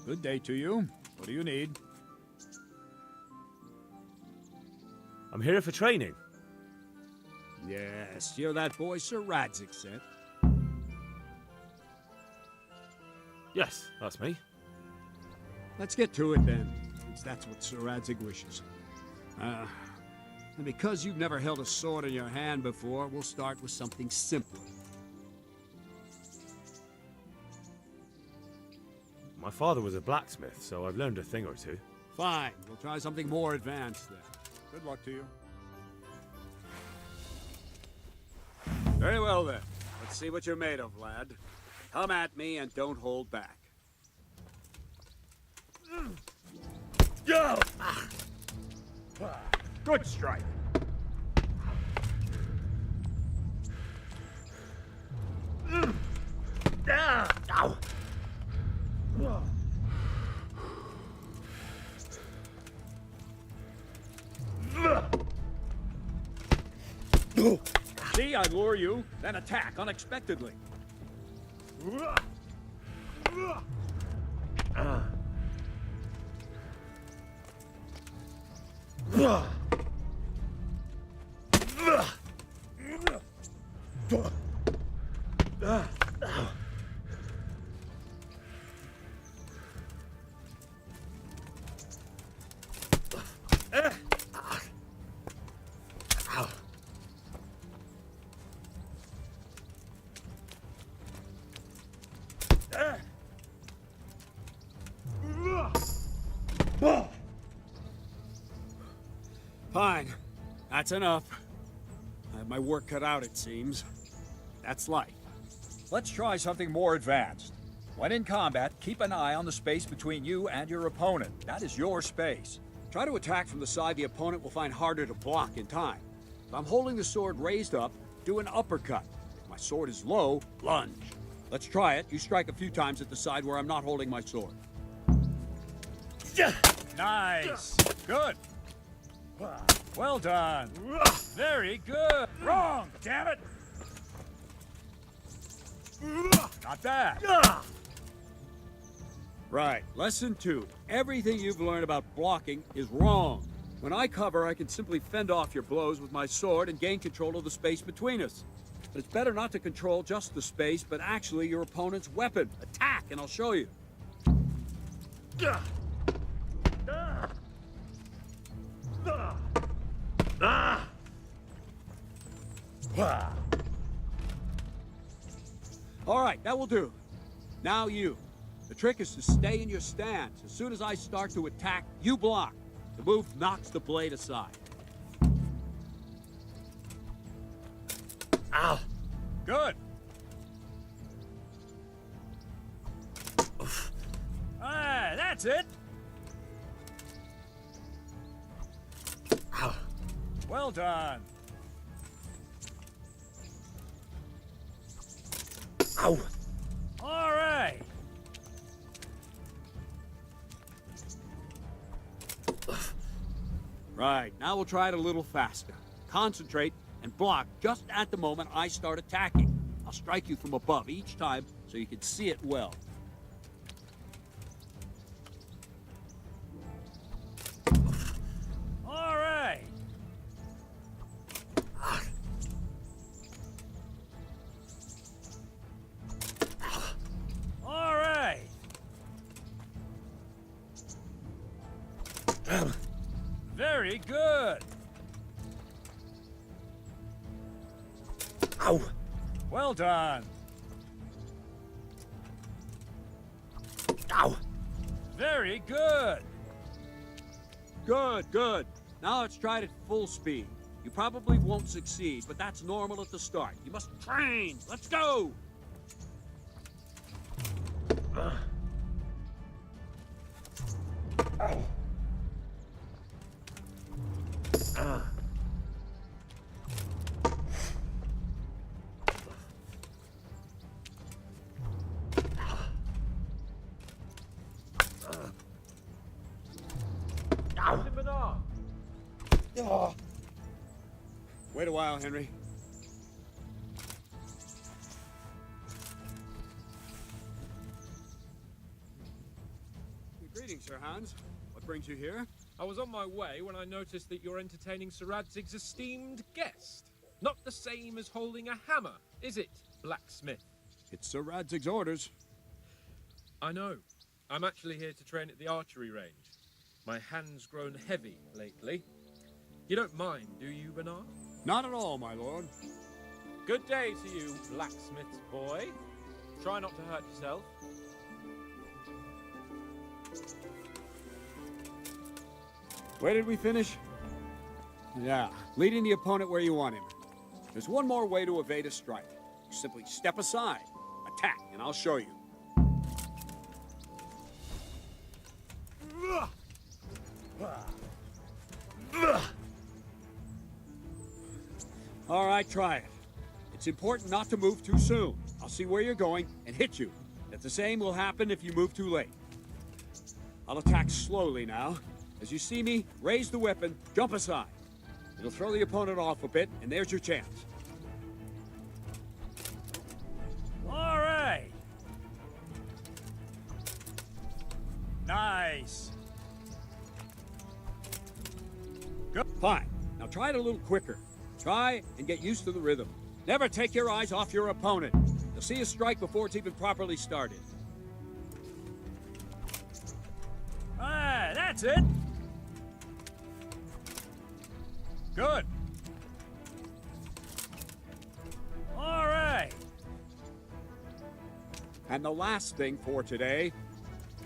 Good day to you. What do you need? I'm here for training. Yes, you're that boy Sir Radzik sent. Yes, that's me. Let's get to it then, since that's what Sir Radzik wishes. And because you've never held a sword in your hand before, we'll start with something simpler. My father was a blacksmith, so I've learned a thing or two. Fine, we'll try something more advanced then. Good luck to you. Very well then. Let's see what you're made of, lad. Come at me and don't hold back. Good strike. See, I lure you, then attack unexpectedly. Fine. That's enough. I have my work cut out, it seems. That's life. Let's try something more advanced. When in combat, keep an eye on the space between you and your opponent. That is your space. Try to attack from the side the opponent will find harder to block in time. If I'm holding the sword raised up, do an uppercut. If my sword is low, lunge. Let's try it. You strike a few times at the side where I'm not holding my sword. Nice. Good. Well done. Very good. Wrong, damn it. Not bad. Right. Lesson 2. Everything you've learned about blocking is wrong. When I cover, I can simply fend off your blows with my sword and gain control of the space between us. But it's better not to control just the space, but actually your opponent's weapon. Attack, and I'll show you. All right, that will do. Now you. The trick is to stay in your stance. As soon as I start to attack, you block. The move knocks the blade aside. Ow! Good. Ah, that's it. Ow! Well done. Ow! All right. Right, now we'll try it a little faster. Concentrate and block just at the moment I start attacking. I'll strike you from above each time so you can see it well. All right. All right. Very good. Ow! Well done. Ow! Very good. Good, good. Now let's try it at full speed. You probably won't succeed, but that's normal at the start. You must train. Let's go. Ow! Wait a while, Henry. Greetings, Sir Hans. What brings you here? I was on my way when I noticed that you're entertaining Sir Radzig's esteemed guest. Not the same as holding a hammer, is it, blacksmith? It's Sir Radzig's orders. I know. I'm actually here to train at the archery range. My hand's grown heavy lately. You don't mind, do you, Bernard? Not at all, my lord. Good day to you, blacksmith's boy. Try not to hurt yourself. Where did we finish? Yeah, leading the opponent where you want him. There's one more way to evade a strike. You simply step aside, attack, and I'll show you. All right, try it. It's important not to move too soon. I'll see where you're going and hit you. The same will happen if you move too late. I'll attack slowly now. As you see me, raise the weapon, jump aside. It'll throw the opponent off a bit, and there's your chance. All right. Nice. Good. Fine. Now try it a little quicker. Try and get used to the rhythm. Never take your eyes off your opponent. You'll see a strike before it's even properly started. Ah, that's it. Good. All right. And the last thing for today,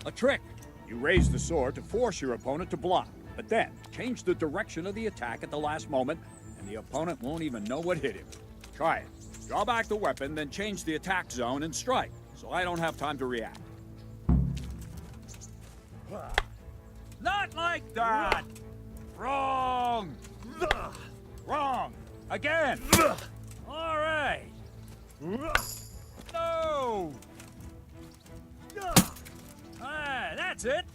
a trick. You raise the sword to force your opponent to block, but then change the direction of the attack at the last moment, and the opponent won't even know what hit him. Try it. Draw back the weapon, then change the attack zone and strike, so I don't have time to react. Not like that! Wrong! Wrong! Again! All right! No! Ah, that's it!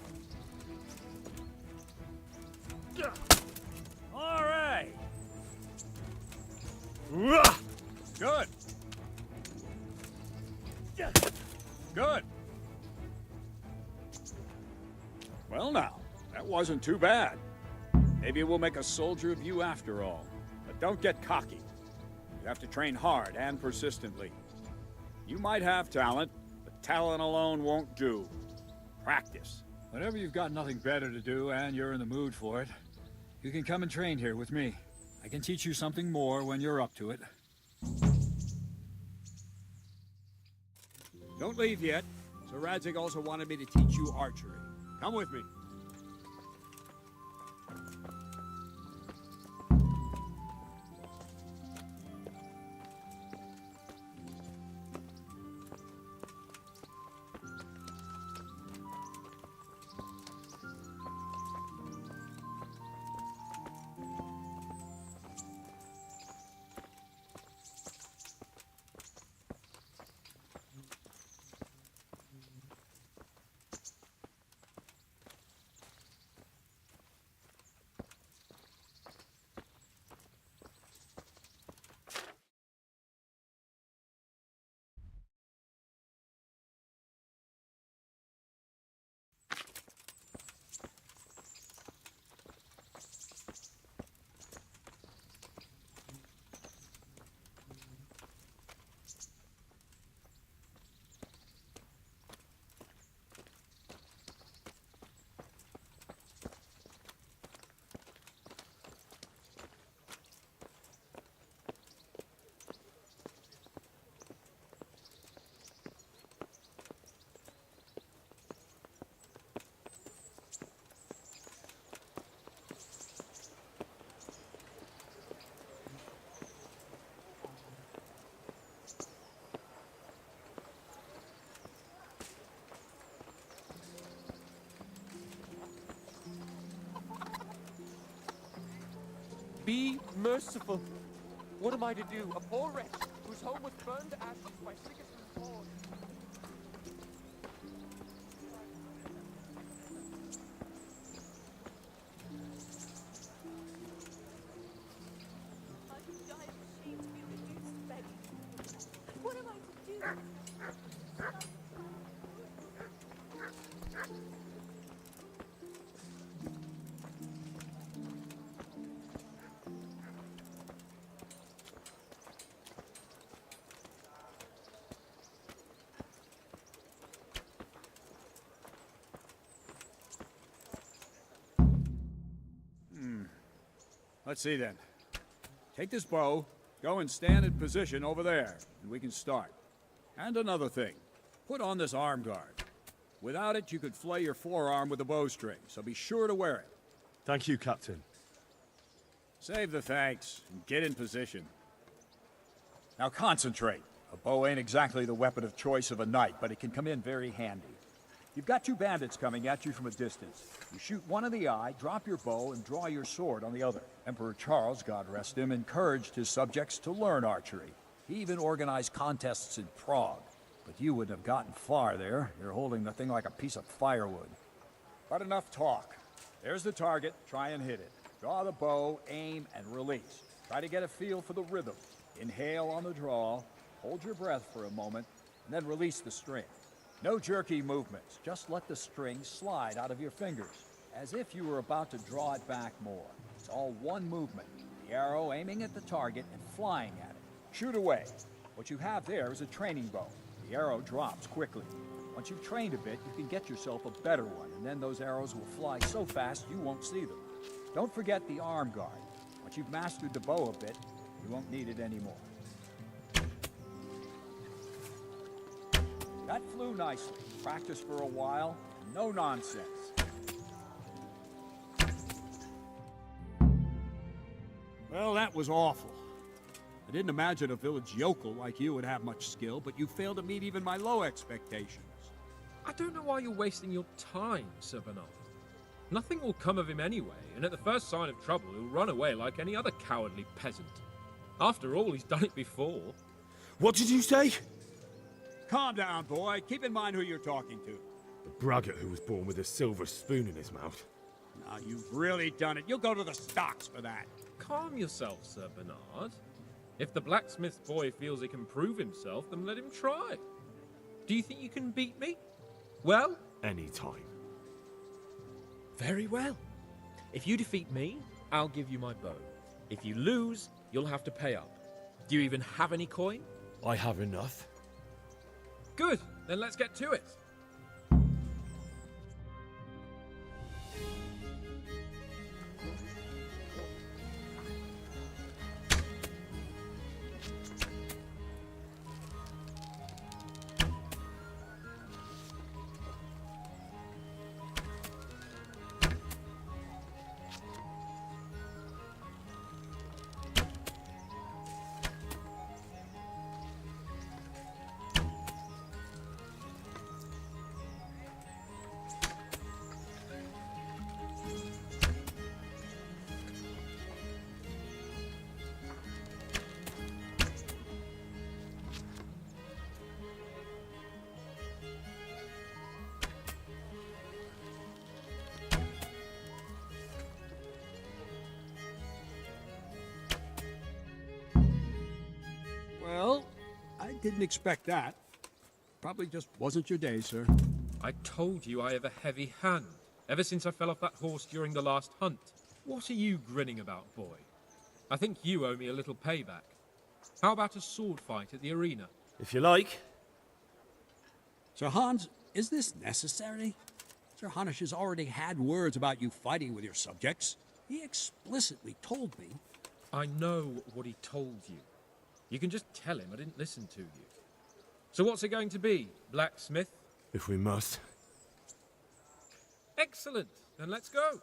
All right! Good! Good! Well now, that wasn't too bad. Maybe we'll make a soldier of you after all. But don't get cocky. You have to train hard and persistently. You might have talent, but talent alone won't do. Practice. Whenever you've got nothing better to do and you're in the mood for it, you can come and train here with me. I can teach you something more when you're up to it. Don't leave yet. Sir Radzig also wanted me to teach you archery. Come with me. Be merciful. What am I to do? A poor wretch whose home was burned to ashes by Sigismund's sword. I could die of shame to be reduced to begging. What am I to do? Let's see then. Take this bow, go and stand in position over there, and we can start. And another thing, put on this arm guard. Without it, you could flay your forearm with a bowstring, so be sure to wear it. Thank you, Captain. Save the thanks, and get in position. Now concentrate. A bow ain't exactly the weapon of choice of a knight, but it can come in very handy. You've got two bandits coming at you from a distance. You shoot one in the eye, drop your bow, and draw your sword on the other. Emperor Charles, God rest him, encouraged his subjects to learn archery. He even organized contests in Prague. But you wouldn't have gotten far there. You're holding the thing like a piece of firewood. But enough talk. There's the target. Try and hit it. Draw the bow, aim, and release. Try to get a feel for the rhythm. Inhale on the draw, hold your breath for a moment, and then release the string. No jerky movements, just let the string slide out of your fingers, as if you were about to draw it back more. It's all one movement, the arrow aiming at the target and flying at it. Shoot away. What you have there is a training bow. The arrow drops quickly. Once you've trained a bit, you can get yourself a better one, and then those arrows will fly so fast you won't see them. Don't forget the arm guard. Once you've mastered the bow a bit, you won't need it anymore. That flew nicely. Practice for a while, and no nonsense. Well, that was awful. I didn't imagine a village yokel like you would have much skill, but you failed to meet even my low expectations. I don't know why you're wasting your time, Sir Bernard. Nothing will come of him anyway, and at the first sign of trouble, he'll run away like any other cowardly peasant. After all, he's done it before. What did you say? Calm down, boy. Keep in mind who you're talking to. The braggart who was born with a silver spoon in his mouth. Now, you've really done it. You'll go to the stocks for that. Calm yourself, Sir Bernard. If the blacksmith boy feels he can prove himself, then let him try. Do you think you can beat me? Well? Any time. Very well. If you defeat me, I'll give you my bow. If you lose, you'll have to pay up. Do you even have any coin? I have enough. Good, then let's get to it. Well, I didn't expect that. Probably just wasn't your day, sir. I told you I have a heavy hand, ever since I fell off that horse during the last hunt. What are you grinning about, boy? I think you owe me a little payback. How about a sword fight at the arena? If you like. Sir Hans, is this necessary? Sir Hanush has already had words about you fighting with your subjects. He explicitly told me. I know what he told you. You can just tell him I didn't listen to you. So what's it going to be, blacksmith? If we must. Excellent. Then let's go.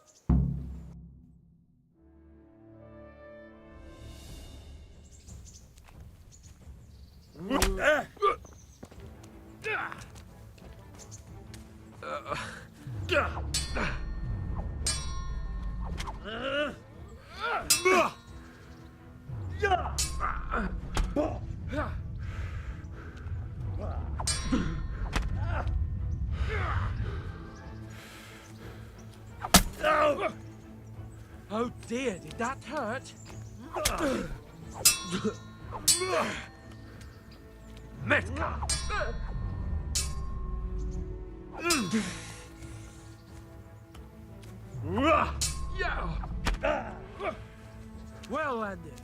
Oh dear, did that hurt? Metka! Well landed.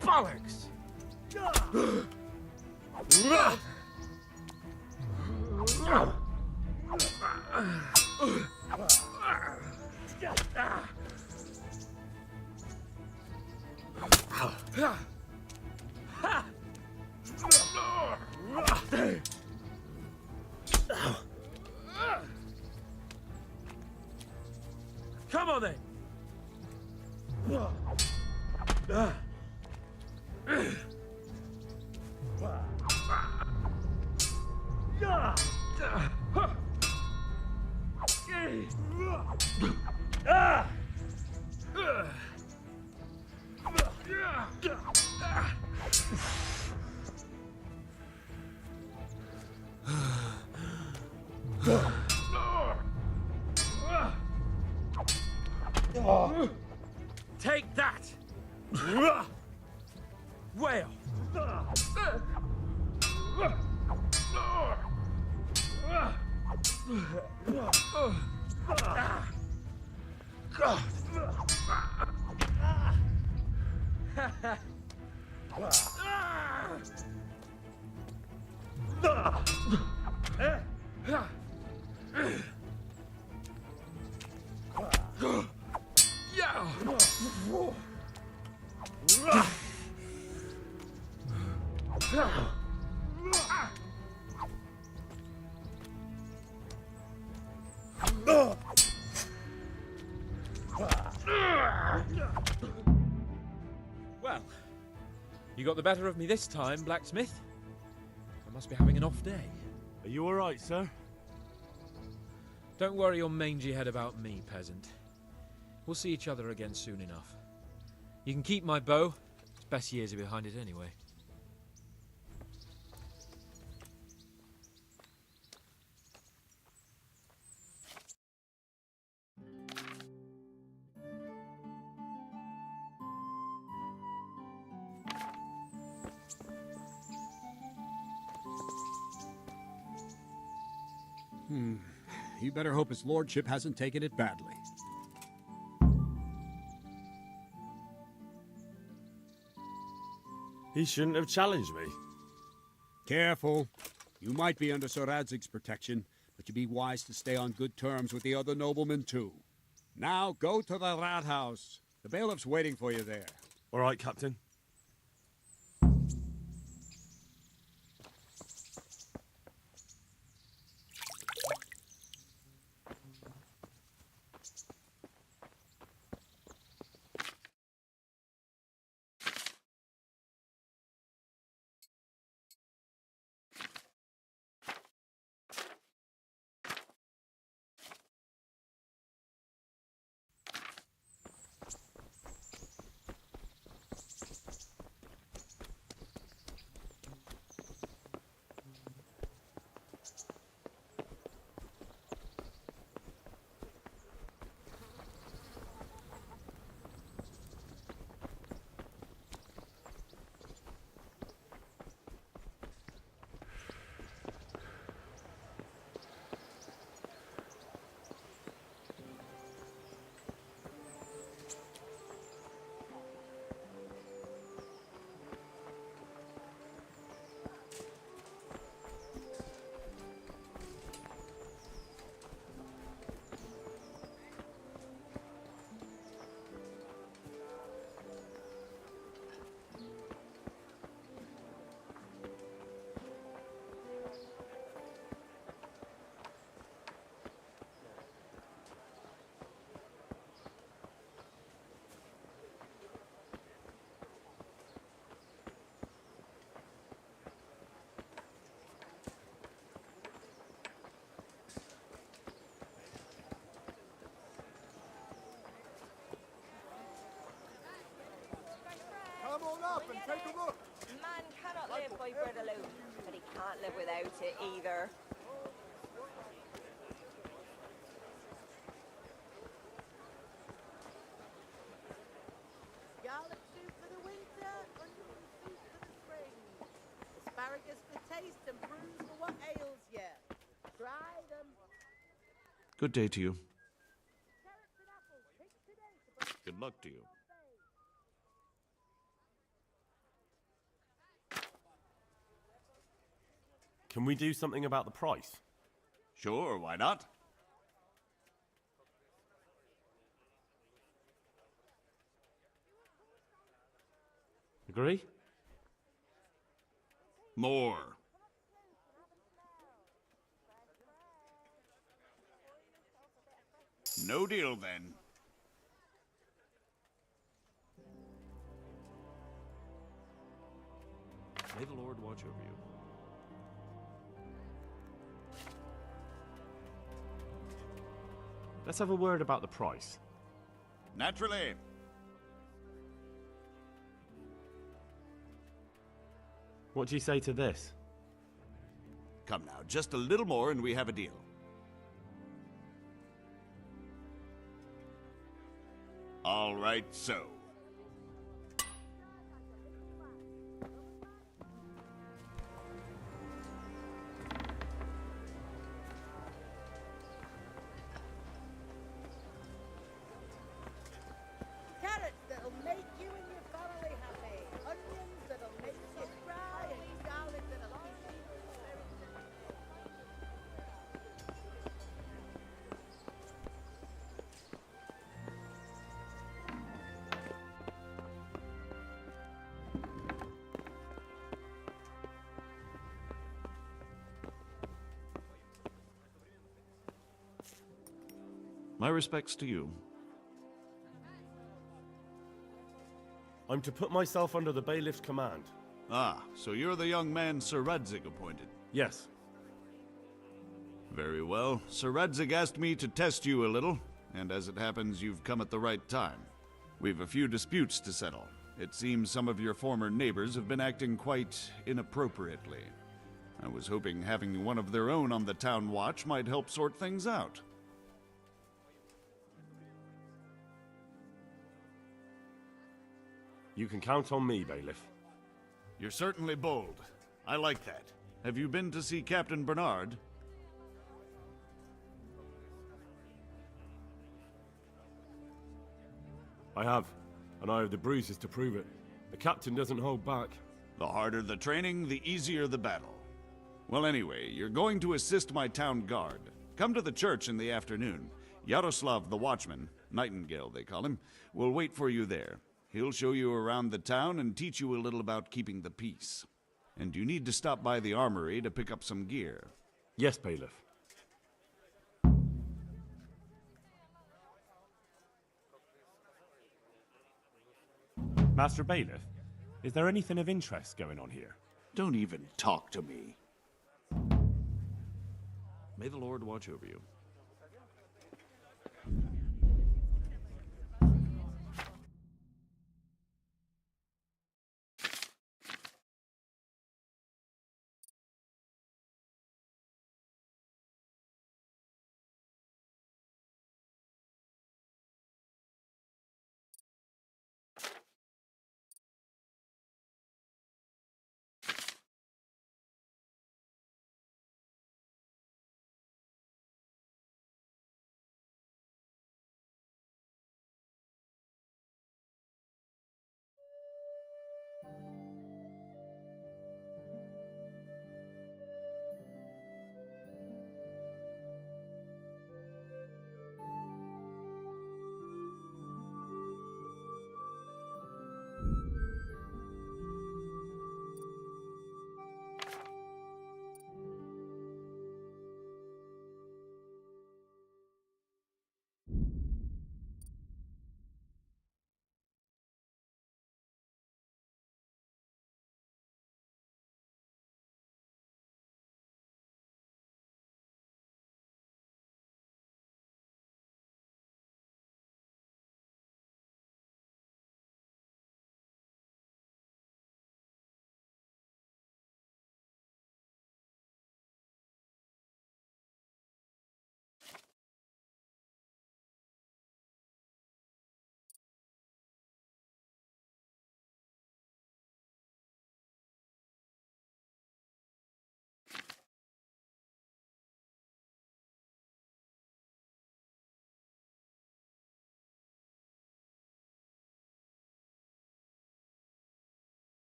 Bollocks! Come on then. Take that! Whale! Well, you got the better of me this time, blacksmith. I must be having an off day. Are you alright, sir? Don't worry your mangy head about me, peasant. We'll see each other again soon enough. You can keep my bow. Its best years are behind it anyway. You better hope his lordship hasn't taken it badly. He shouldn't have challenged me. Careful. You might be under Sir Radzig's protection, but you'd be wise to stay on good terms with the other noblemen too. Now go to the rat house. The bailiff's waiting for you there. Alright, Captain. Come on up and take a look. Man cannot live by bread alone, but he can't live without it either. Garlic soup for the winter, onion soup for the spring. Asparagus for taste and prunes for what ails ya. Try them. Good day to you. Carrots and apples, picked today to bring Good luck to you. Can we do something about the price? Sure, why not? Agree? More. No deal then. May the Lord watch over you. Let's have a word about the price. Naturally. What do you say to this? Come now, just a little more and we have a deal. All right, so. Carrots that'll make you and your family happy. Onions that'll make you cry. And garlic that'll keep you in spirits. My respects to you. I'm to put myself under the bailiff's command. Ah, so you're the young man Sir Radzig appointed. Yes. Very well. Sir Radzig asked me to test you a little, and as it happens, you've come at the right time. We've a few disputes to settle. It seems some of your former neighbors have been acting quite inappropriately. I was hoping having one of their own on the town watch might help sort things out. You can count on me, bailiff. You're certainly bold. I like that. Have you been to see Captain Bernard? I have, and I have the bruises to prove it. The captain doesn't hold back. The harder the training, the easier the battle. Well, anyway, you're going to assist my town guard. Come to the church in the afternoon. Yaroslav the watchman, Nightingale they call him, will wait for you there. He'll show you around the town and teach you a little about keeping the peace. And you need to stop by the armory to pick up some gear. Yes, bailiff. Master Bailiff, is there anything of interest going on here? Don't even talk to me. May the Lord watch over you.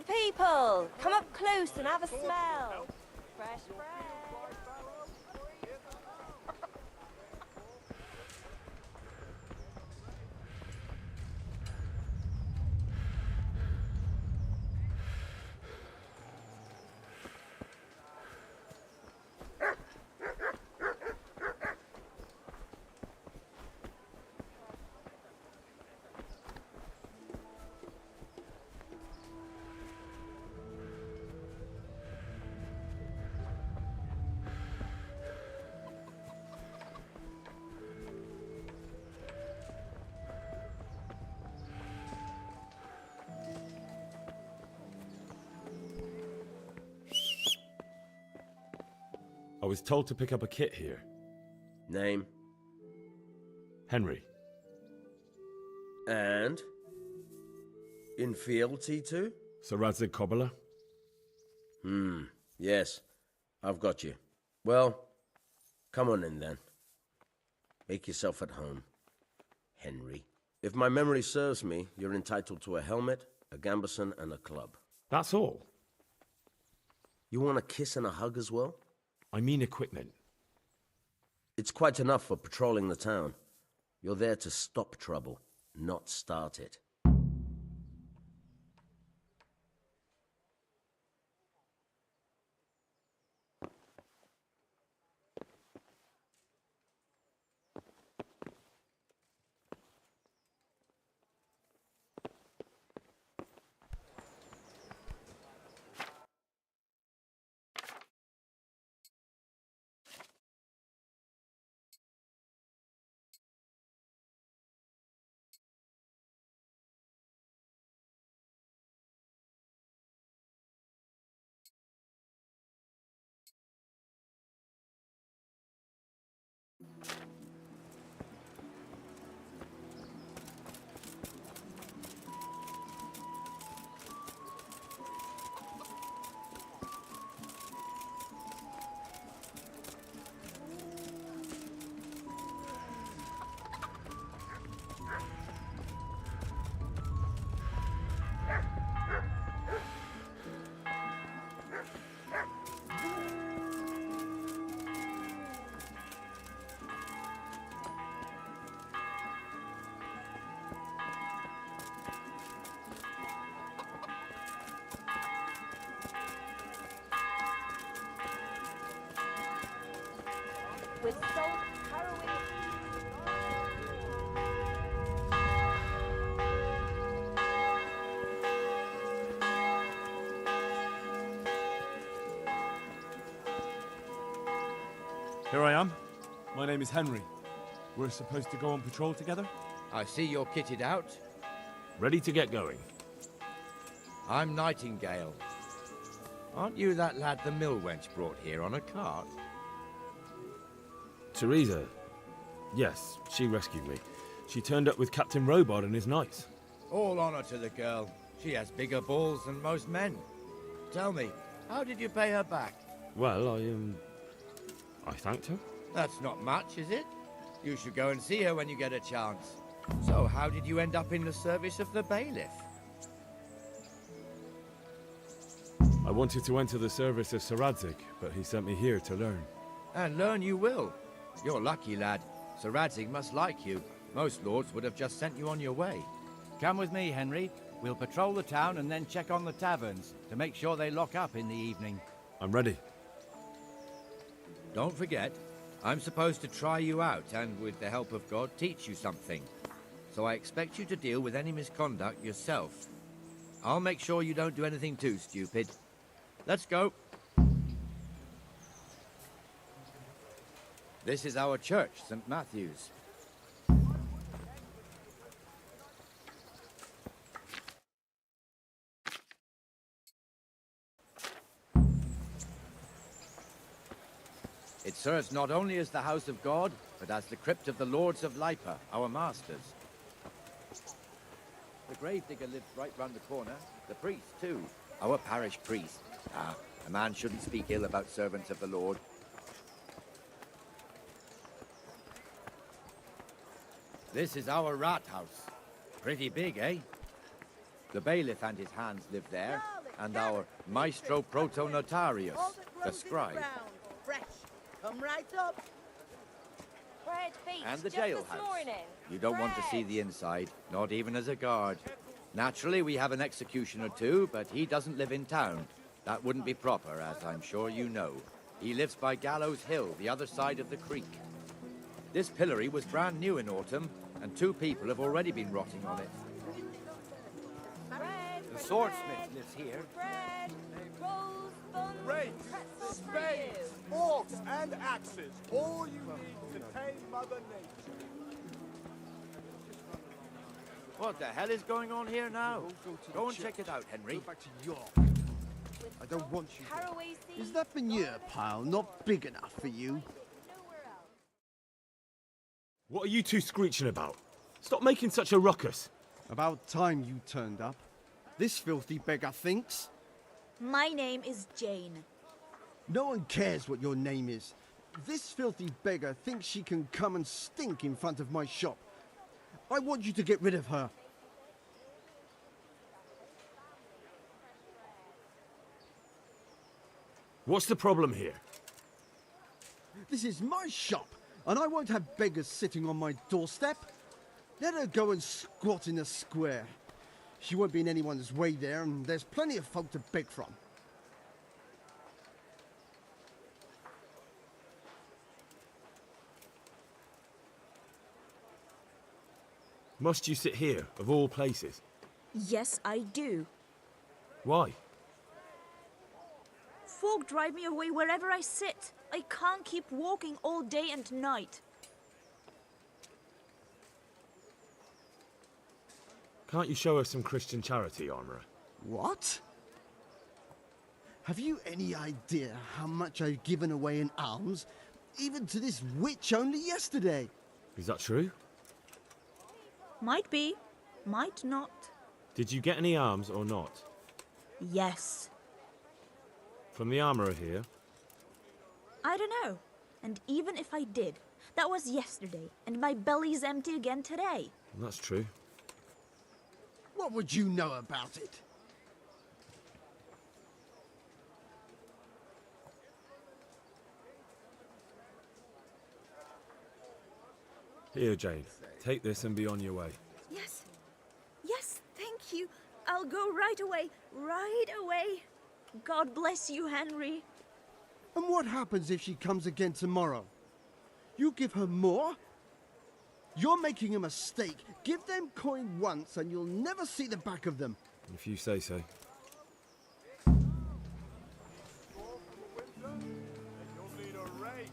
Good people, come up close and have a smell. Fresh bread. I was told to pick up a kit here. Name? Henry. And? In fealty to? Sir Radzig Kobyla? Yes, I've got you. Well, come on in then. Make yourself at home, Henry. If my memory serves me, you're entitled to a helmet, a gambeson, and a club. That's all? You want a kiss and a hug as well? I mean equipment. It's quite enough for patrolling the town. You're there to stop trouble, not start it. With salt, harrowing. Here I am. My name is Henry. We're supposed to go on patrol together? I see you're kitted out. Ready to get going. I'm Nightingale. Aren't you that lad the mill wench brought here on a cart? Teresa. Yes, she rescued me. She turned up with Captain Robard and his knights. All honor to the girl. She has bigger balls than most men. Tell me, how did you pay her back? Well, I thanked her. That's not much, is it? You should go and see her when you get a chance. So, how did you end up in the service of the bailiff? I wanted to enter the service of Sir Radzig, but he sent me here to learn. And learn you will. You're lucky, lad. Sir Radzig must like you. Most lords would have just sent you on your way. Come with me, Henry. We'll patrol the town and then check on the taverns to make sure they lock up in the evening. I'm ready. Don't forget, I'm supposed to try you out and, with the help of God, teach you something. So I expect you to deal with any misconduct yourself. I'll make sure you don't do anything too stupid. Let's go. This is our church, St. Matthew's. It serves not only as the house of God, but as the crypt of the lords of Lipa, our masters. The gravedigger lives right round the corner. The priest, too. Our parish priest. Ah, a man shouldn't speak ill about servants of the Lord. This is our rat house. Pretty big, eh? The bailiff and his hands live there, and our Maestro Protonotarius, All that the grows in scribe, ground, fresh. Come right up. Bread feast and the just this jailhouse. morning. You don't want to see the inside, not even as a guard. Naturally, we have an executioner too, but he doesn't live in town. That wouldn't be proper, as I'm sure you know. He lives by Gallows Hill, the other side of the creek. This pillory was brand new in autumn, and 2 people have already been rotting on it. Bread, The fresh swordsmith bread, lives here. bread, rolls, buns, Rakes, pretzels for spades, you. forks, and axes. All you need to tame Mother Nature. What the hell is going on here now? Go and check it out, Henry. Go back to York. I don't want you there. Caraway seeds, Is that manure pile not big enough for you? nowhere else. What are you two screeching about? Stop making such a ruckus. About time you turned up. This filthy beggar thinks. My name is Jane. No one cares what your name is. This filthy beggar thinks she can come and stink in front of my shop. I want you to get rid of her. What's the problem here? This is my shop, and I won't have beggars sitting on my doorstep. Let her go and squat in a square. She won't be in anyone's way there, and there's plenty of folk to beg from. Must you sit here, of all places? Yes, I do. Why? Folk drive me away wherever I sit. I can't keep walking all day and night. Can't you show us some Christian charity, Armourer? What? Have you any idea how much I've given away in alms, even to this witch only yesterday? Is that true? Might be, might not. Did you get any arms or not? Yes. From the Armourer here? I don't know. And even if I did, that was yesterday, and my belly's empty again today. That's true. What would you know about it? Here, Jane. Take this and be on your way. Yes. Yes, thank you. I'll go right away. Right away. God bless you, Henry. And what happens if she comes again tomorrow? You give her more? You're making a mistake. Give them coin once and you'll never see the back of them. If you say so. You'll need a rake.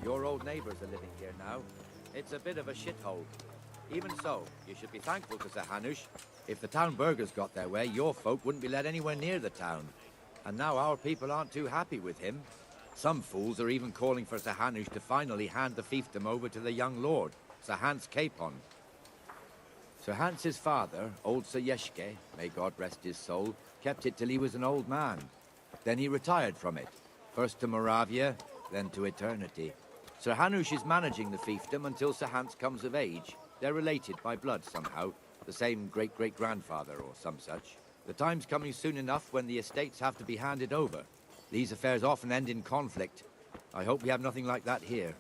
Your old neighbours are living here now. It's a bit of a shithole. Even so, you should be thankful to Sir Hanush. If the town burghers got their way, your folk wouldn't be let anywhere near the town. And now our people aren't too happy with him. Some fools are even calling for Sir Hanush to finally hand the fiefdom over to the young lord, Sir Hans Capon. Sir Hans's father, old Sir Yeshke, may God rest his soul, kept it till he was an old man. Then he retired from it, first to Moravia, then to eternity. Sir Hanush is managing the fiefdom until Sir Hans comes of age. They're related by blood somehow, the same great-great-grandfather or some such. The time's coming soon enough when the estates have to be handed over. These affairs often end in conflict. I hope we have nothing like that here.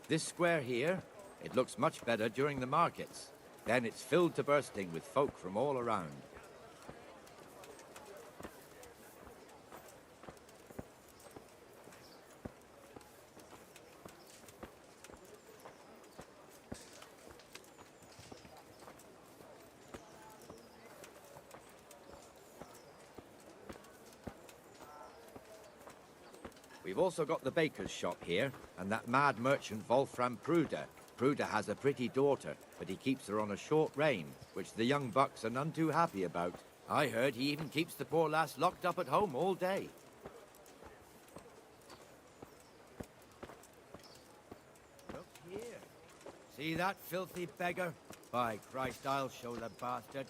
This square here, it looks much better during the markets. Then it's filled to bursting with folk from all around. We've also got the baker's shop here, and that mad merchant Wolfram Pruder. Pruder has a pretty daughter, but he keeps her on a short rein, which the young bucks are none too happy about. I heard he even keeps the poor lass locked up at home all day. Look here. See that filthy beggar? By Christ, I'll show the bastard.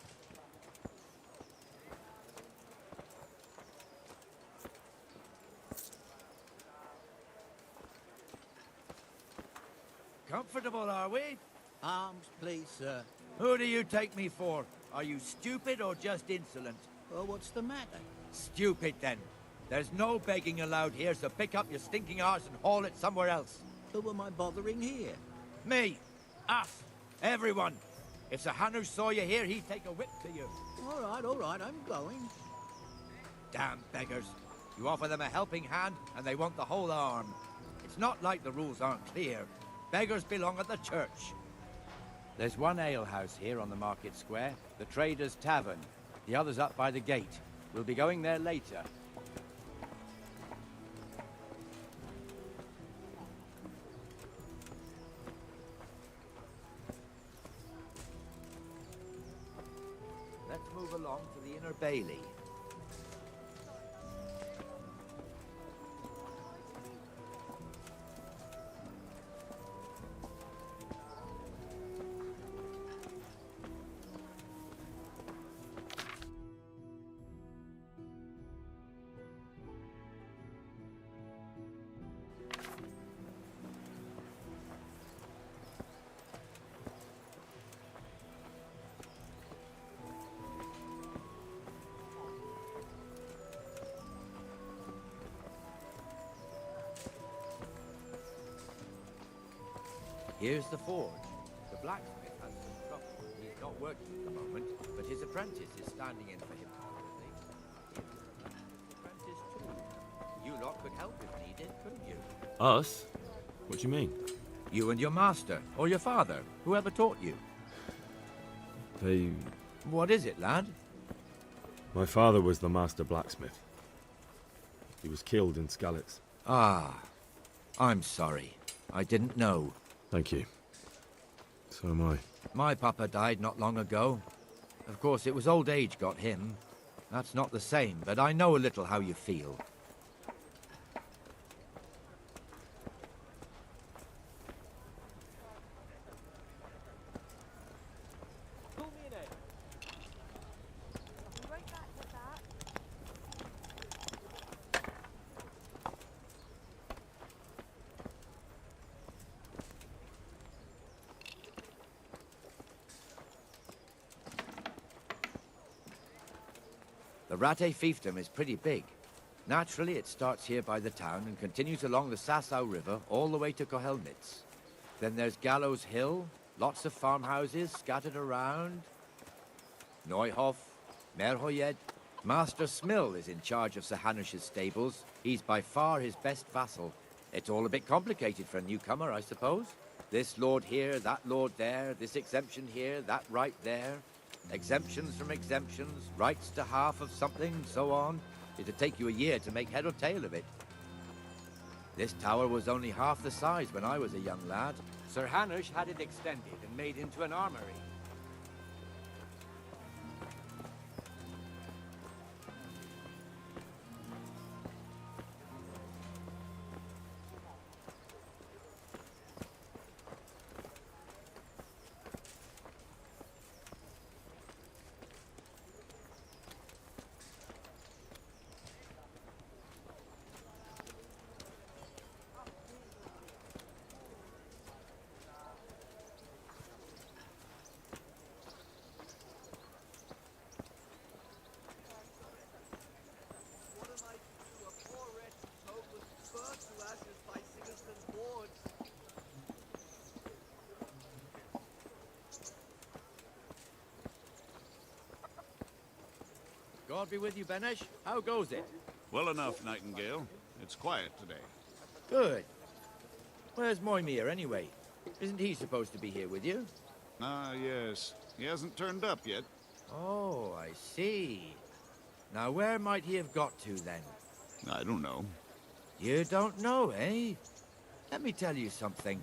Comfortable, are we? Arms, please, sir. Who do you take me for? Are you stupid or just insolent? Well, what's the matter? Stupid, then. There's no begging allowed here, so pick up your stinking arse and haul it somewhere else. Who am I bothering here? Me. Us. Everyone. If Sir Hanush saw you here, he'd take a whip to you. All right, I'm going. Damn beggars. You offer them a helping hand, and they want the whole arm. It's not like the rules aren't clear. Beggars belong at the church. There's one alehouse here on the market square, the Trader's Tavern. The other's up by the gate. We'll be going there later. Let's move along to the Inner Bailey. Here's the forge. The blacksmith has some trouble. He's not working at the moment, but his apprentice is standing in for him currently. Apprentice too. You lot could help if needed, couldn't you? Us? What do you mean? You and your master, or your father, whoever taught you. They... What is it, lad? My father was the master blacksmith. He was killed in Skalitz. Ah, I'm sorry. I didn't know. Thank you. So am I. My papa died not long ago. Of course, it was old age got him. That's not the same, but I know a little how you feel. Pull me in, Ed. I'll be right back with that. The Rate fiefdom is pretty big. Naturally, it starts here by the town and continues along the Sasau River all the way to Kohelnitz. Then there's Gallows Hill, lots of farmhouses scattered around. Neuhof, Merhoyed. Master Smill is in charge of Sir Hanush's stables. He's by far his best vassal. It's all a bit complicated for a newcomer, I suppose. This lord here, that lord there, this exemption here, that right there. Exemptions from exemptions, rights to half of something, so on. It'd take you a year to make head or tail of it. This tower was only half the size when I was a young lad. Sir Hanush had it extended and made into an armory. God be with you, Benesh. How goes it? Well enough, Nightingale. It's quiet today. Good. Where's Moimir, anyway? Isn't he supposed to be here with you? Ah, yes. He hasn't turned up yet. Oh, I see. Now, where might he have got to, then? I don't know. You don't know, eh? Let me tell you something.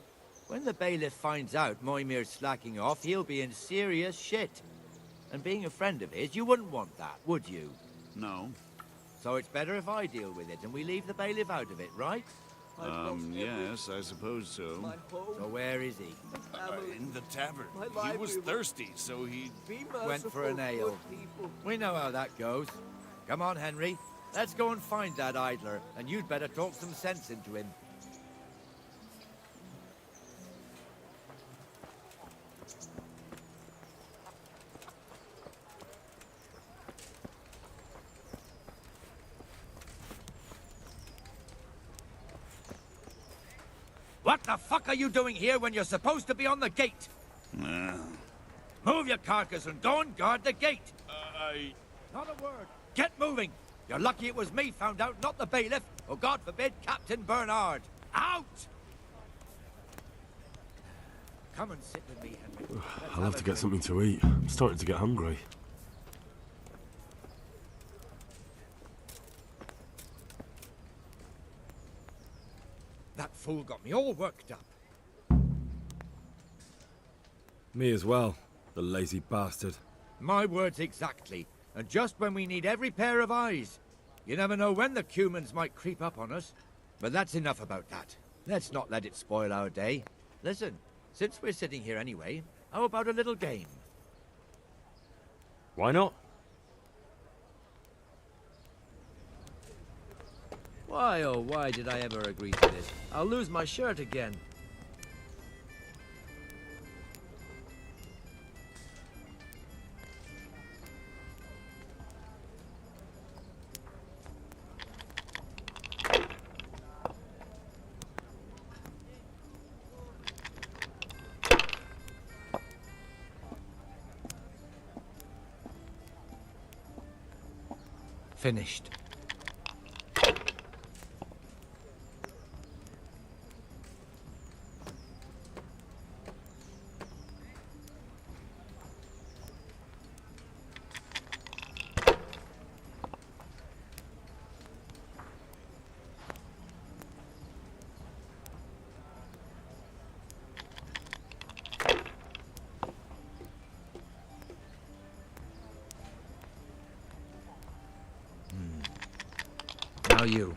When the bailiff finds out Moimir's slacking off, he'll be in serious shit. And being a friend of his, you wouldn't want that, would you? No. So it's better if I deal with it and we leave the bailiff out of it, right? Yes, I suppose so. So where is he? In the tavern. He was thirsty, so he... Went for an ale. We know how that goes. Come on, Henry. Let's go and find that idler, and you'd better talk some sense into him. What the fuck are you doing here when you're supposed to be on the gate? Move your carcass and go and guard the gate. Not a word. Get moving. You're lucky it was me found out, not the bailiff, or God forbid, Captain Bernard. Out! Come and sit with me, Henry. I'll have to get something to eat. I'm starting to get hungry. That fool got me all worked up. Me as well, the lazy bastard. My words exactly. And just when we need every pair of eyes. You never know when the Cumans might creep up on us. But that's enough about that. Let's not let it spoil our day. Listen, since we're sitting here anyway, how about a little game? Why not? Why, oh, why did I ever agree to this? I'll lose my shirt again. Finished. Now you.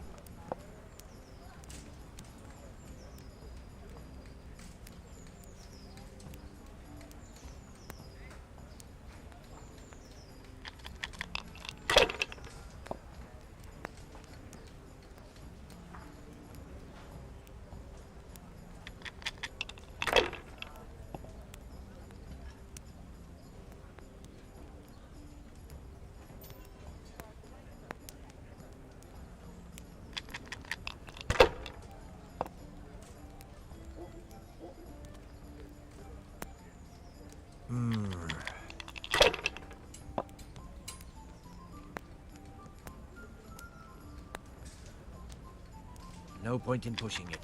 No point in pushing it.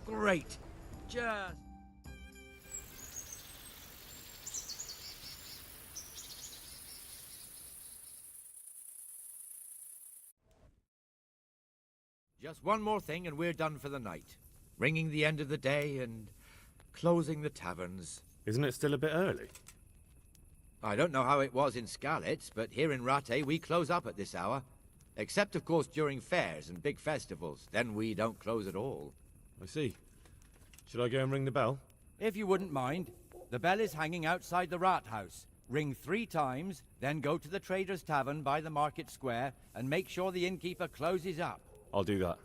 Great. Just... Just one more thing and we're done for the night. Ringing the end of the day and closing the taverns. Isn't it still a bit early? I don't know how it was in Skalitz, but here in Rattay we close up at this hour. Except, of course, during fairs and big festivals. Then we don't close at all. I see. Should I go and ring the bell? If you wouldn't mind. The bell is hanging outside the rat house. Ring 3 times, then go to the Trader's Tavern by the market square and make sure the innkeeper closes up. I'll do that.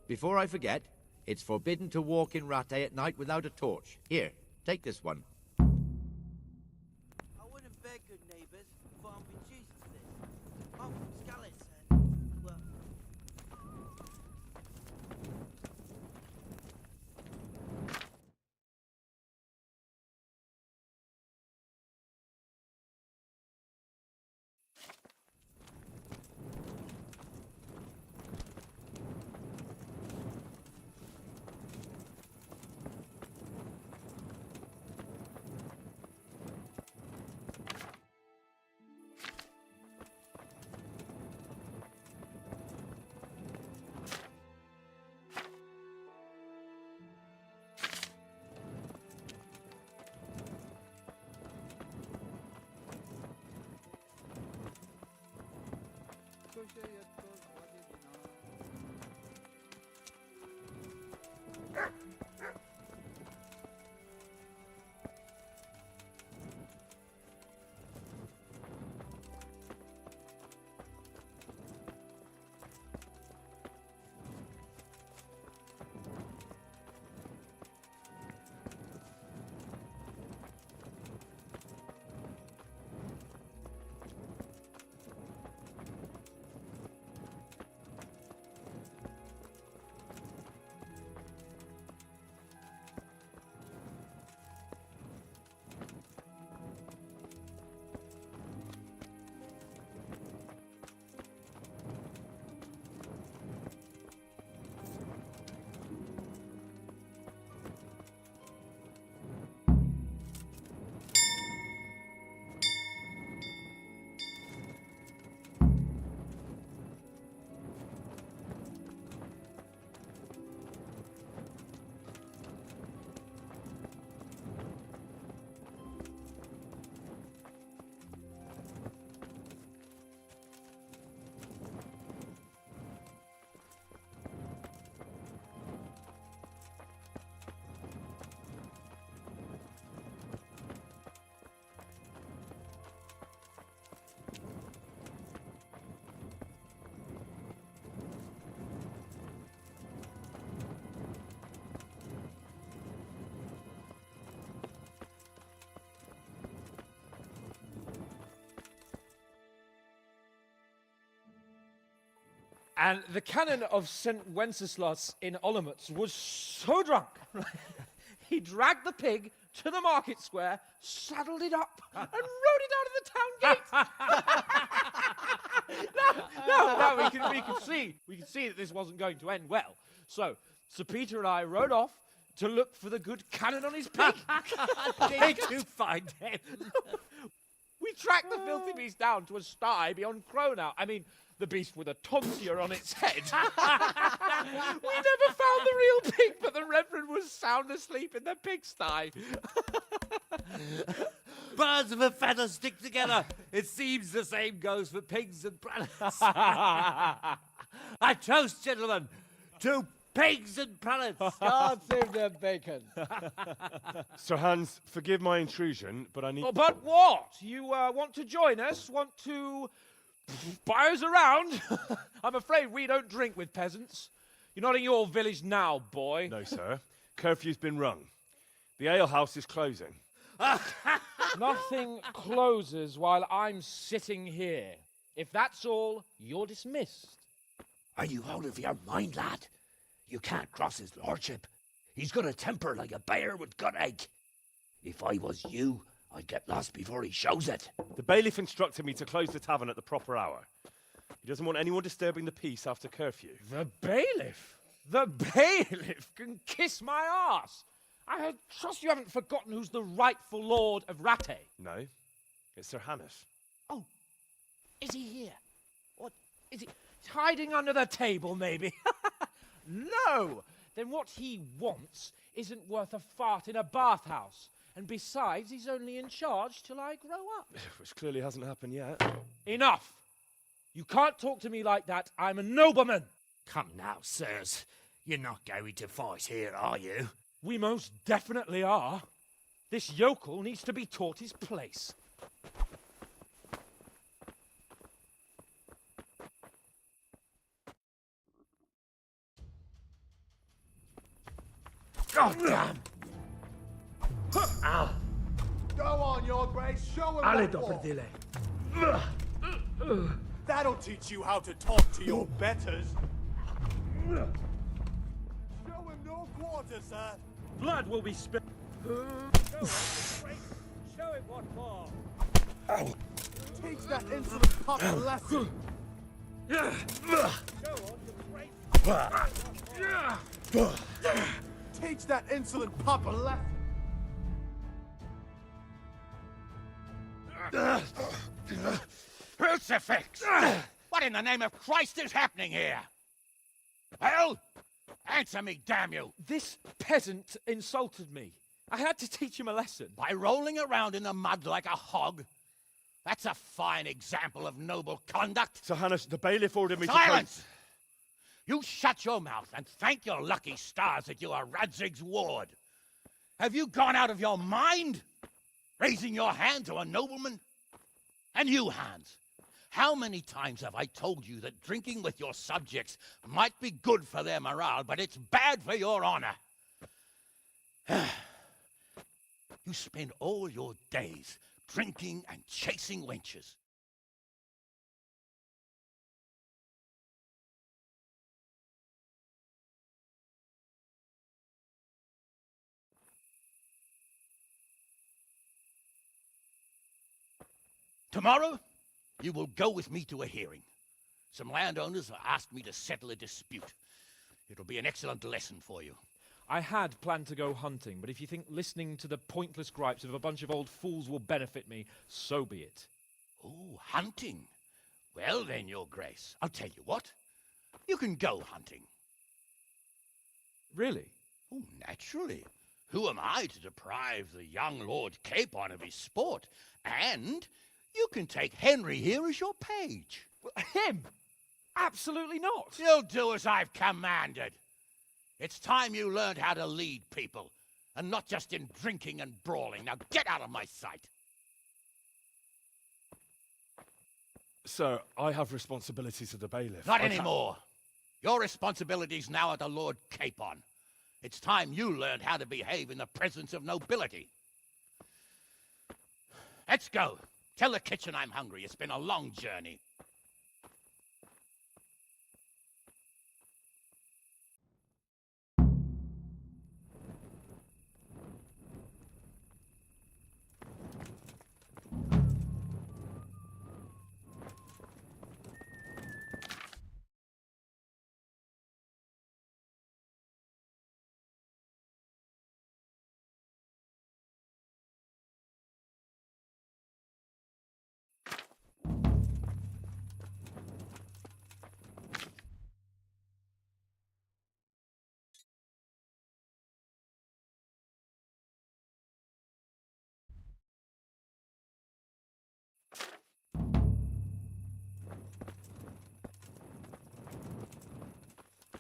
Before I forget, it's forbidden to walk in Rattay at night without a torch. Here, take this one. I wouldn't beg, good neighbours, for I'm reduced to this. I'm from Skalitz, and, well... And the canon of St. Wenceslas in Olomouc was so drunk, he dragged the pig to the market square, saddled it up, and rode it out of the town gate. No, we can see that this wasn't going to end well. So Sir Peter and I rode off to look for the good canon on his pig. Did you find him? We tracked the filthy beast down to a sty beyond Cronau. I mean, the beast with a tonsure on its head. We never found the real pig, but the Reverend was sound asleep in the pigsty. Birds of a feather stick together. It seems the same goes for pigs and prelates. I toast, gentlemen, to pigs and prelates. God save their bacon. Sir Hans, forgive my intrusion, but I need... Oh, but what? You want to join us? Want to buy us around? I'm afraid we don't drink with peasants. You're not in your village now, boy. No, sir. Curfew's been rung. The alehouse is closing. Nothing closes while I'm sitting here. If that's all, you're dismissed. Are you out of your mind, lad? You can't cross his lordship. He's got a temper like a bear with gut ache. If I was you, I'd get lost before he shows it. The bailiff instructed me to close the tavern at the proper hour. He doesn't want anyone disturbing the peace after curfew. The bailiff? The bailiff can kiss my arse. I trust you haven't forgotten who's the rightful lord of Rattay. No, it's Sir Hannes. Oh, is he here? What, is he hiding under the table, maybe? No! Then what he wants isn't worth a fart in a bathhouse. And besides, he's only in charge till I grow up. Which clearly hasn't happened yet. Enough! You can't talk to me like that. I'm a nobleman. Come now, sirs. You're not going to fight here, are you? We most definitely are. This yokel needs to be taught his place. God damn! Ow. Go on, Your Grace, show him Ale what for. dobre That'll teach you how to talk to your betters. Show him no quarter, sir. Blood will be spilled. Show him what for. Teach that insolent pup a lesson. Teach that insolent pup a lesson. Crucifix! What in the name of Christ is happening here? Hell? Answer me, damn you! This peasant insulted me. I had to teach him a lesson. By rolling around in the mud like a hog? That's a fine example of noble conduct. Sir Hannes, the bailiff ordered me Silence! You shut your mouth and thank your lucky stars that you are Radzig's ward. Have you gone out of your mind? Raising your hand to a nobleman? And you, Hans, how many times have I told you that drinking with your subjects might be good for their morale, but it's bad for your honor? You spend all your days drinking and chasing wenches. Tomorrow, you will go with me to a hearing. Some landowners have asked me to settle a dispute. It'll be an excellent lesson for you. I had planned to go hunting, but if you think listening to the pointless gripes of a bunch of old fools will benefit me, so be it. Oh, hunting? Well then, Your Grace, I'll tell you what. You can go hunting. Really? Oh, naturally. Who am I to deprive the young Lord Capon of his sport? And you can take Henry here as your page. Him? Absolutely not. You'll do as I've commanded. It's time you learned how to lead people, and not just in drinking and brawling. Now get out of my sight. Sir, I have responsibilities to the bailiff. Not anymore. Your responsibilities now are the Lord Capon. It's time you learned how to behave in the presence of nobility. Let's go. Tell the kitchen I'm hungry. It's been a long journey.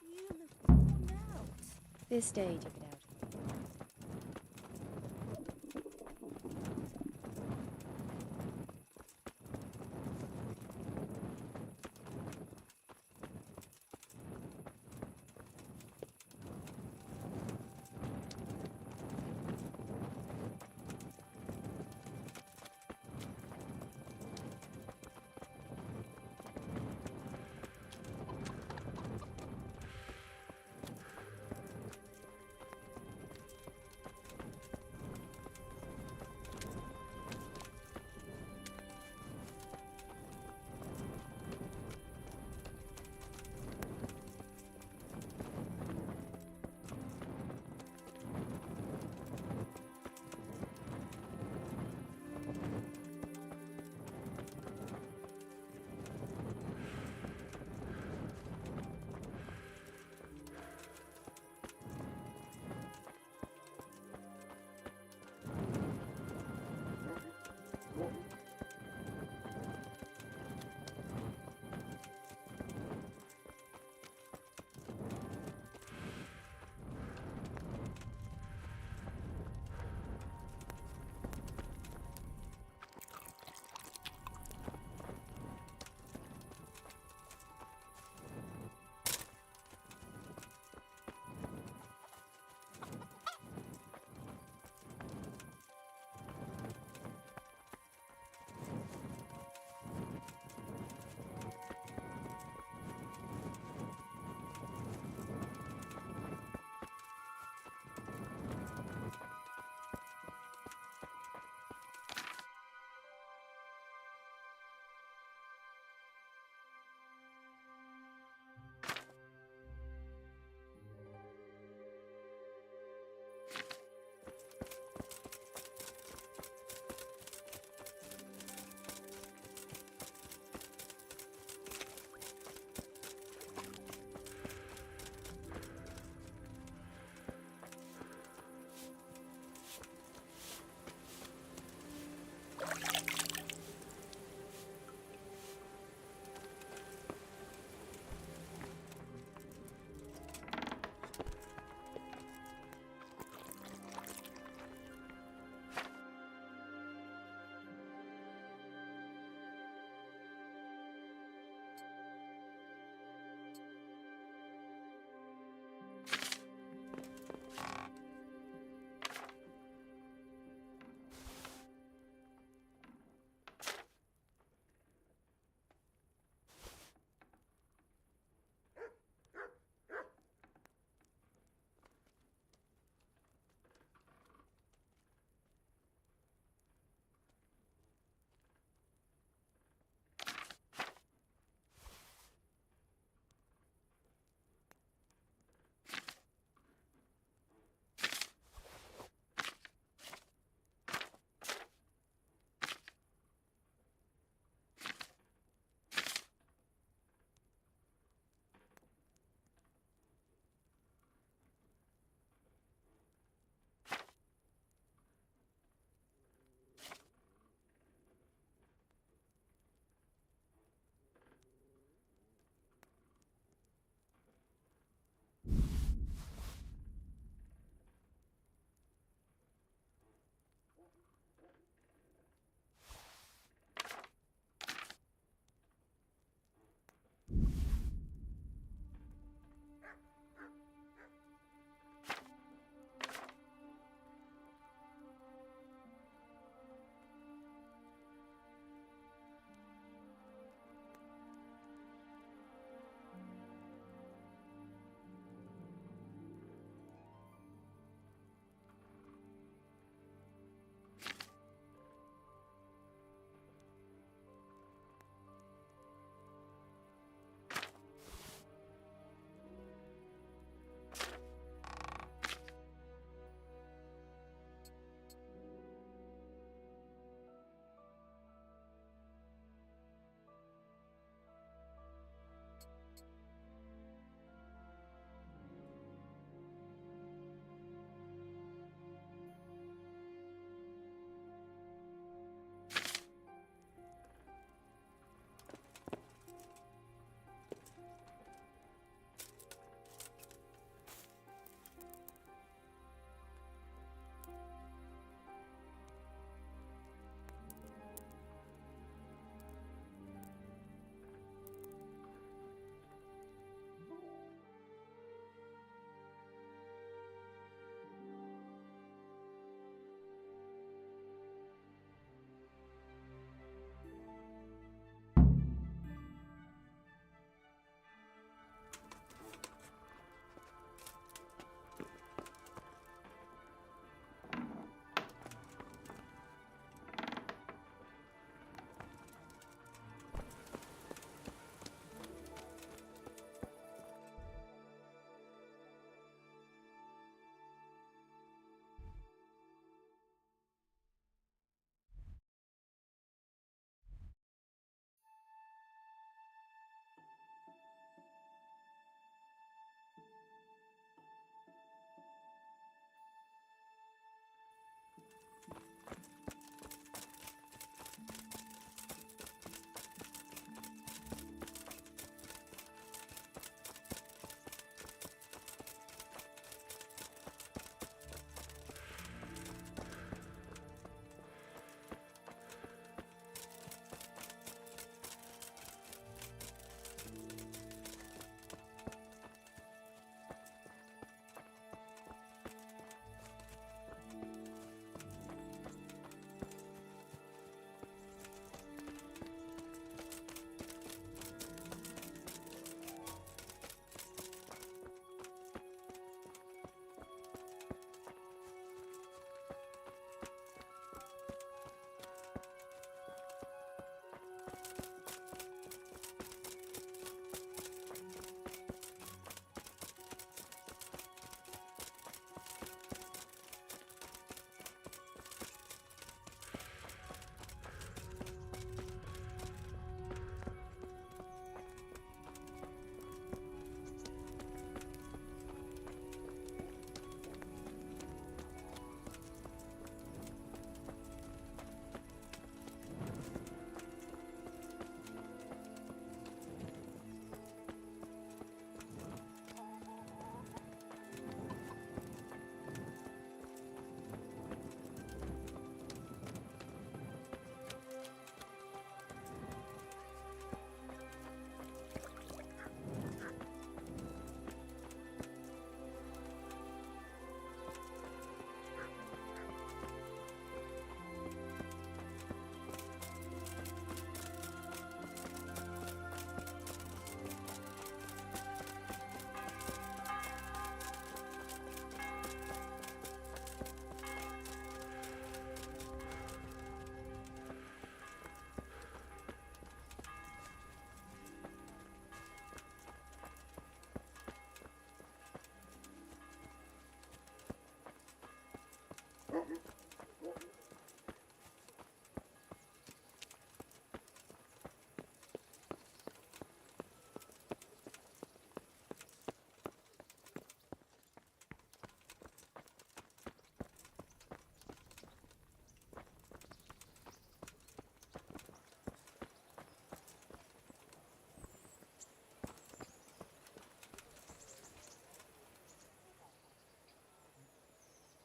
You look worn out. This day took it out.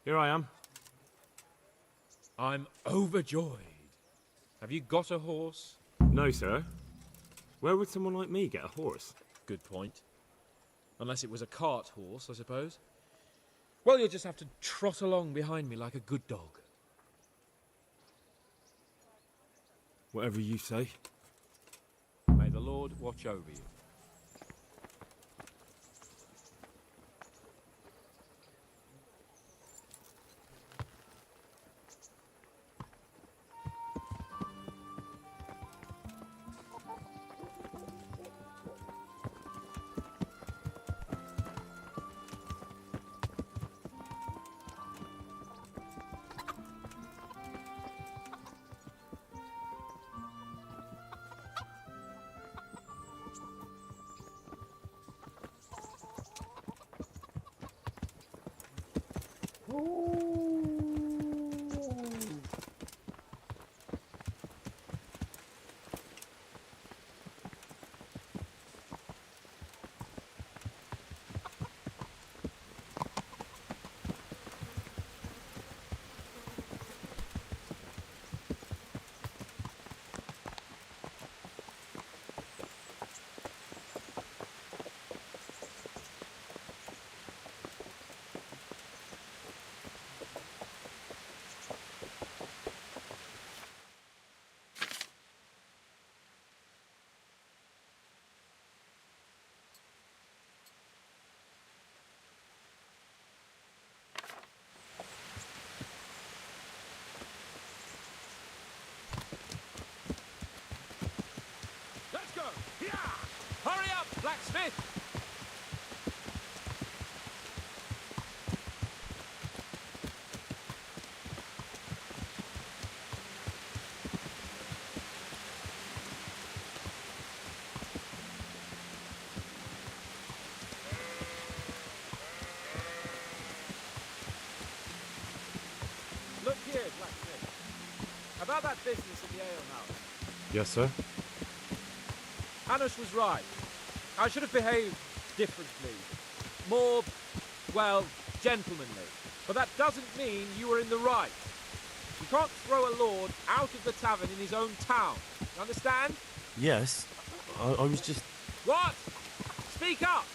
Here I am. I'm overjoyed. Have you got a horse? No, sir. Where would someone like me get a horse? Good point. Unless it was a cart horse, I suppose. Well, you'll just have to trot along behind me like a good dog. Whatever you say. May the Lord watch over you. Let's go! Yeah! Hurry up, blacksmith! Look here, blacksmith. About that business at the alehouse. Yes, sir. Hanush was right. I should have behaved differently. More, well, gentlemanly. But that doesn't mean you were in the right. You can't throw a lord out of the tavern in his own town. You understand? Yes. I was just... What? Speak up!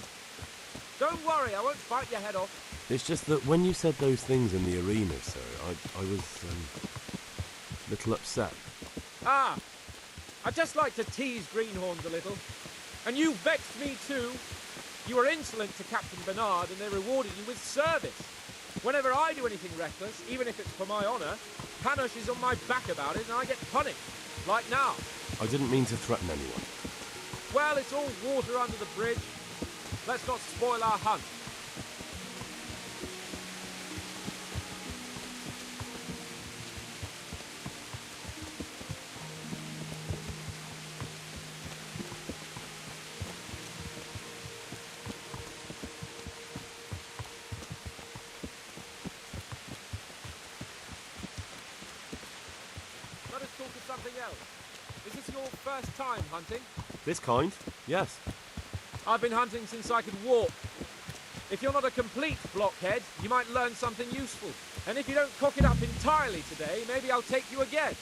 Don't worry, I won't bite your head off. It's just that when you said those things in the arena, sir, I was, a little upset. Ah! I just like to tease greenhorns a little. And you vexed me too. You were insolent to Captain Bernard and they rewarded you with service. Whenever I do anything reckless, even if it's for my honour, Hanush is on my back about it and I get punished. Like now. I didn't mean to threaten anyone. Well, it's all water under the bridge. Let's not spoil our hunt. Let us talk of something else. Is this your first time hunting? This kind? Yes. I've been hunting since I could walk. If you're not a complete blockhead, you might learn something useful. And if you don't cock it up entirely today, maybe I'll take you again.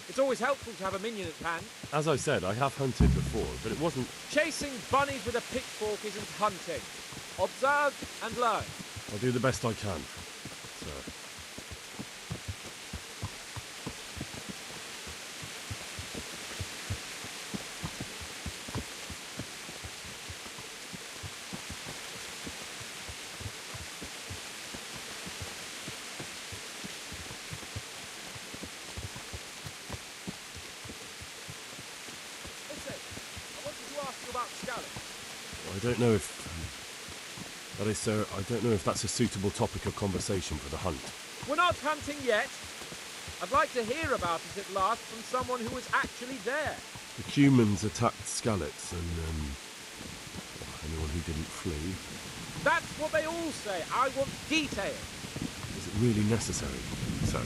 It's always helpful to have a minion at hand. As I said, I have hunted before, but it wasn't... Chasing bunnies with a pitchfork isn't hunting. Observe and learn. I'll do the best I can, sir. I don't know if... that is, sir, I don't know if that's a suitable topic of conversation for the hunt. We're not hunting yet. I'd like to hear about it at last from someone who was actually there. The humans attacked Skallets and, anyone who didn't flee. That's what they all say. I want details. Is it really necessary, sir?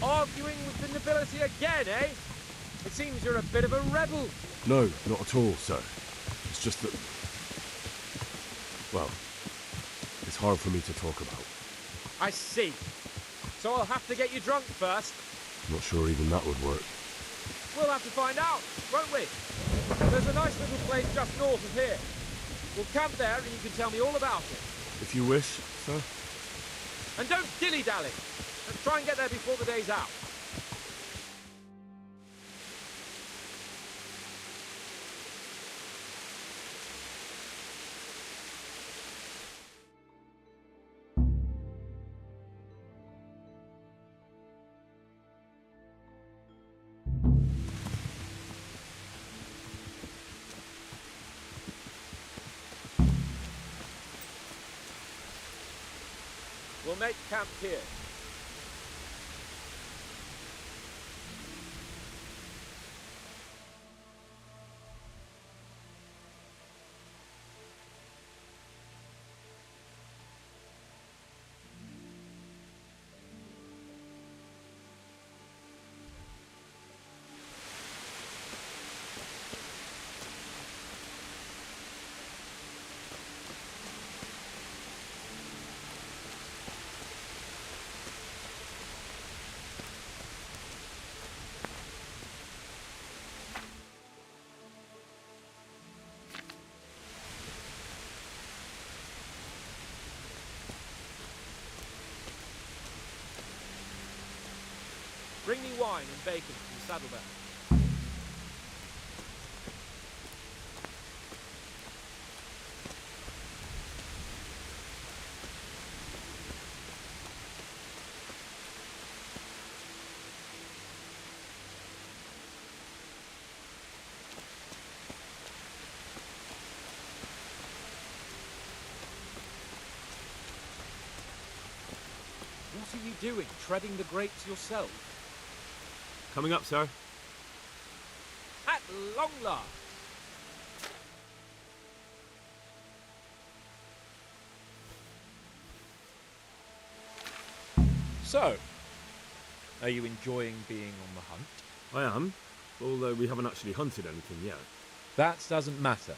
Arguing with the nobility again, eh? It seems you're a bit of a rebel. No, not at all, sir. It's just that... well, it's hard for me to talk about. I see. so I'll have to get you drunk first. Not sure even that would work. We'll have to find out, won't we? There's a nice little place just north of here. We'll camp there and you can tell me all about it. If you wish, sir. And don't dilly-dally. Let's try and get there before the day's out. We'll make camp here. Bring me wine and bacon from Saddleback. What are you doing, treading the grapes yourself? Coming up, sir. At long last! So, are you enjoying being on the hunt? I am, although we haven't actually hunted anything yet. That doesn't matter.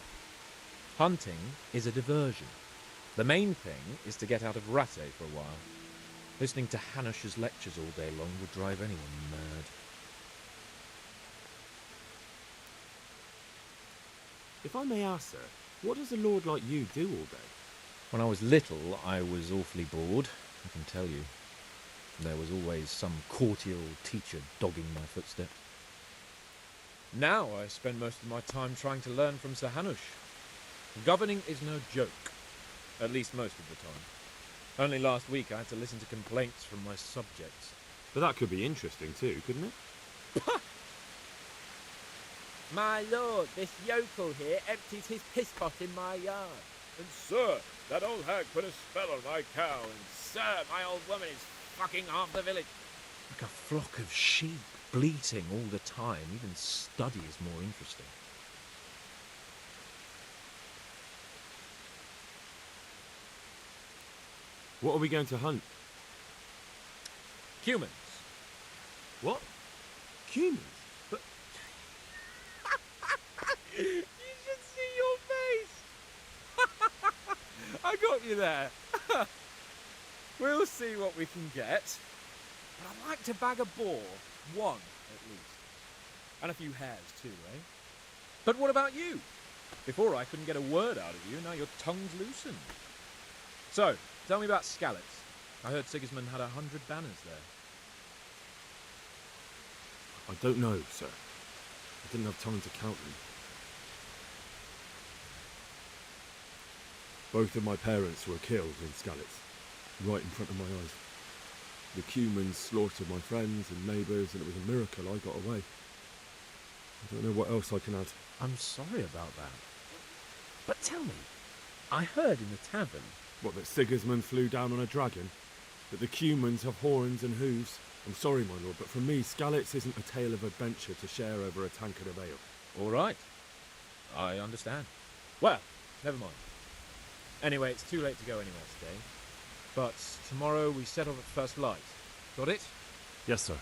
Hunting is a diversion. The main thing is to get out of Rattay for a while. Listening to Hanush's lectures all day long would drive anyone mad. If I may ask, sir, what does a lord like you do all day? When I was little, I was awfully bored, I can tell you. There was always some courtier or teacher dogging my footsteps. Now I spend most of my time trying to learn from Sir Hanush. Governing is no joke, at least most of the time. Only last week I had to listen to complaints from my subjects. But that could be interesting too, couldn't it? My lord, this yokel here empties his piss pot in my yard. And sir, that old hag put a spell on my cow, and Sir, my old woman is fucking half the village. Like a flock of sheep, bleating all the time. Even study is more interesting. What are we going to hunt? Humans. What? Humans? But You should see your face! I got you there. We'll see what we can get. But I'd like to bag a boar. One, at least. And a few hares, too, eh? But what about you? Before I couldn't get a word out of you, now your tongue's loosened. So, tell me about Skalitz. I heard Sigismund had 100 banners there. I don't know, sir. I didn't have time to count them. Both of my parents were killed in Skalitz, right in front of my eyes. The Cumans slaughtered my friends and neighbours, and it was a miracle I got away. I don't know what else I can add. I'm sorry about that. But tell me, I heard in the tavern... What, that Sigismund flew down on a dragon? That the Cumans have horns and hooves? I'm sorry, my lord, but for me, Skalitz isn't a tale of adventure to share over a tankard of ale. All right. I understand. Well, never mind. Anyway, it's too late to go anywhere today. But tomorrow we set off at first light. Got it? Yes, sir.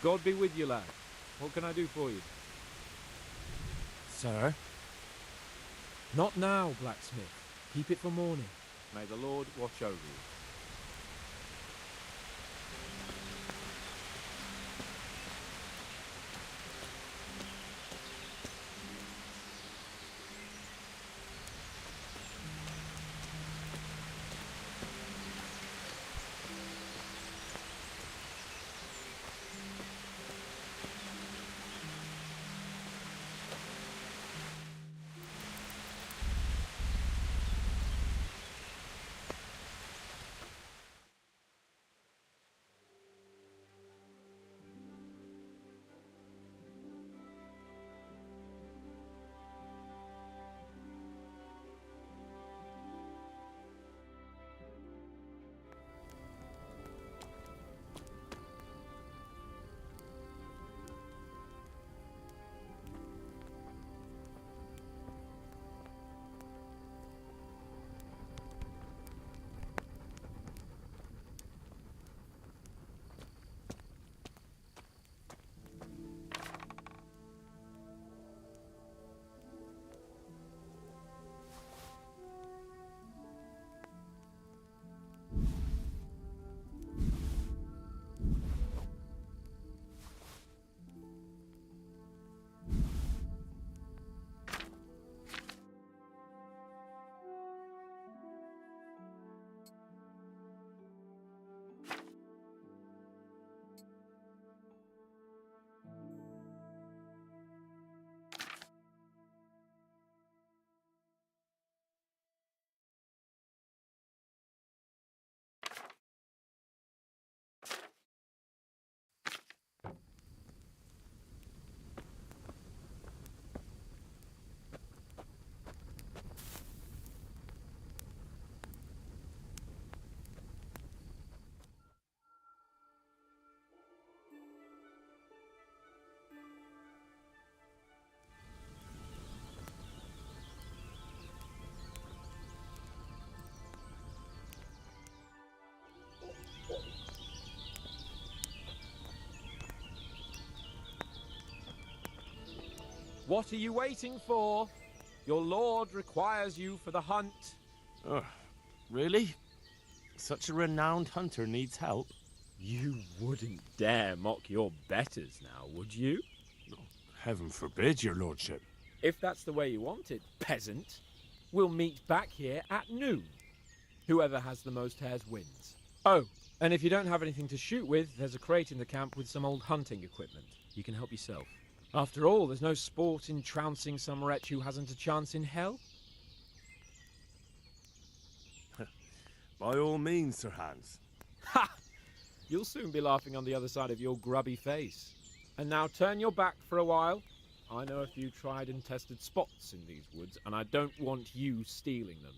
God be with you, lad. What can I do for you? Sir? Not now, blacksmith. Keep it for morning. May the Lord watch over you. What are you waiting for? Your lord requires you for the hunt. Really? Such a renowned hunter needs help? You wouldn't dare mock your betters now, would you? Heaven forbid, your lordship. If that's the way you want it, peasant, we'll meet back here at noon. Whoever has the most hares wins. Oh, and if you don't have anything to shoot with, there's a crate in the camp with some old hunting equipment. You can help yourself. After all, there's no sport in trouncing some wretch who hasn't a chance in hell. By all means, Sir Hans. Ha! You'll soon be laughing on the other side of your grubby face. And now turn your back for a while. I know a few tried and tested spots in these woods, and I don't want you stealing them.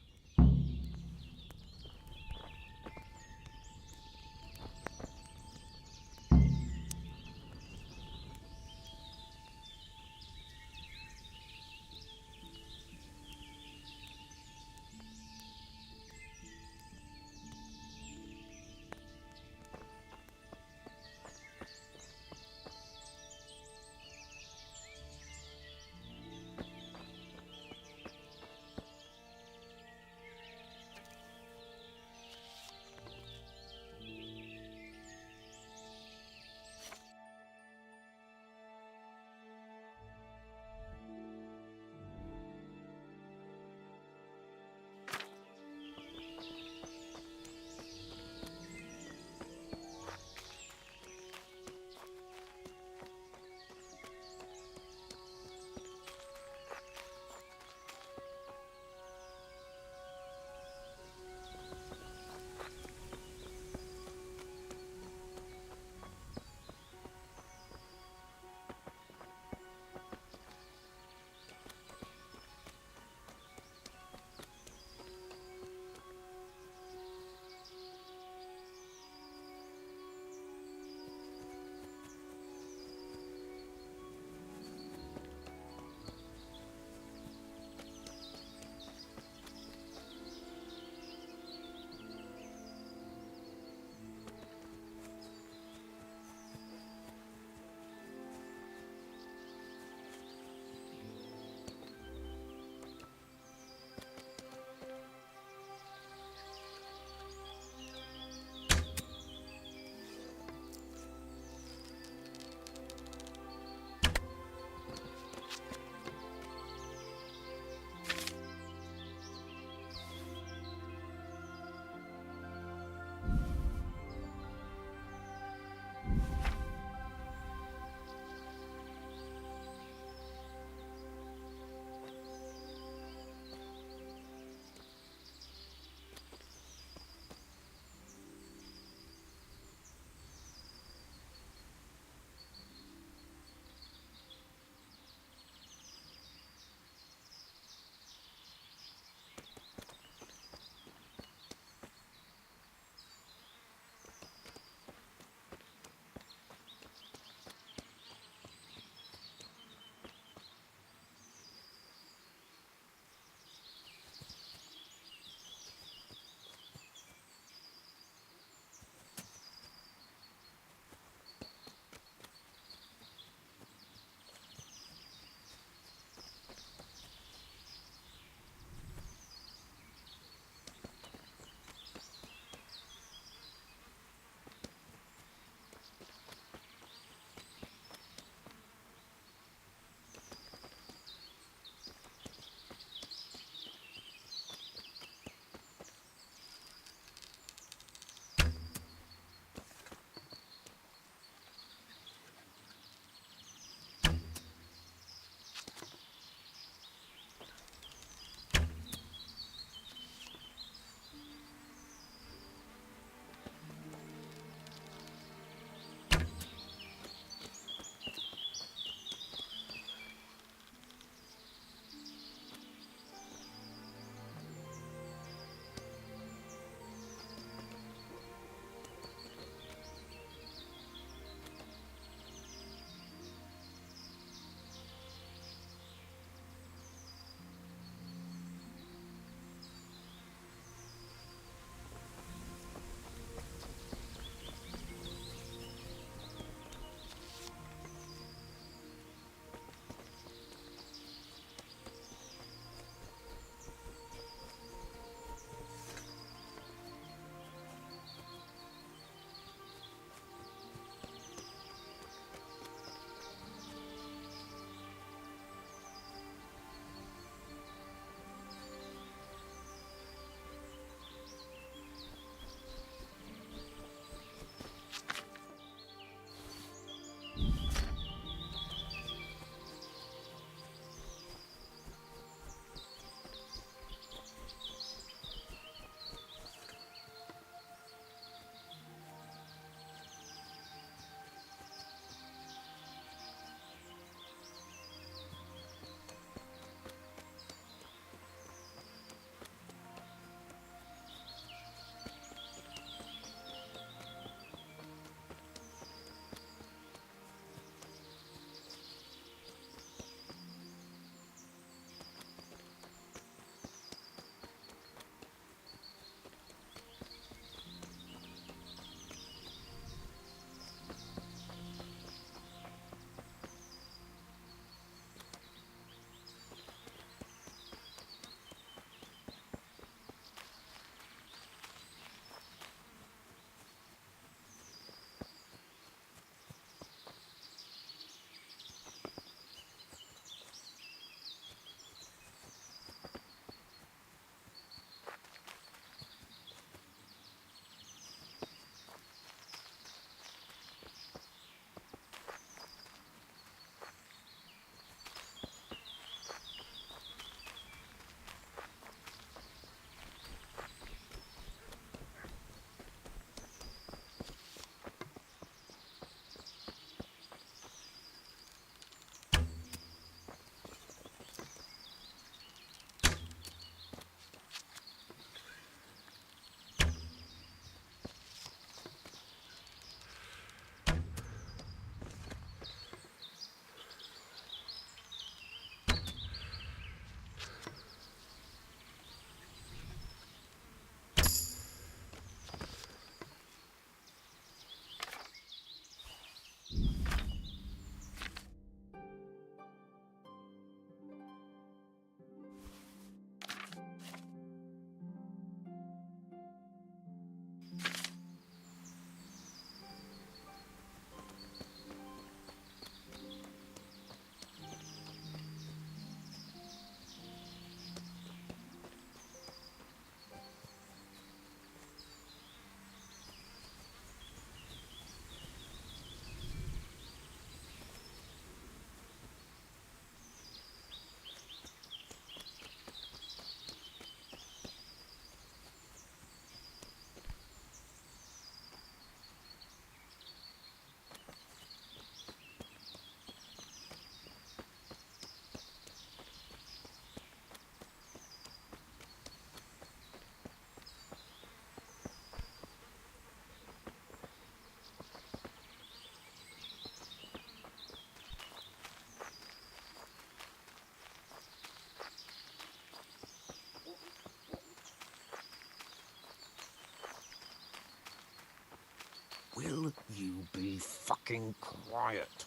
You be fucking quiet.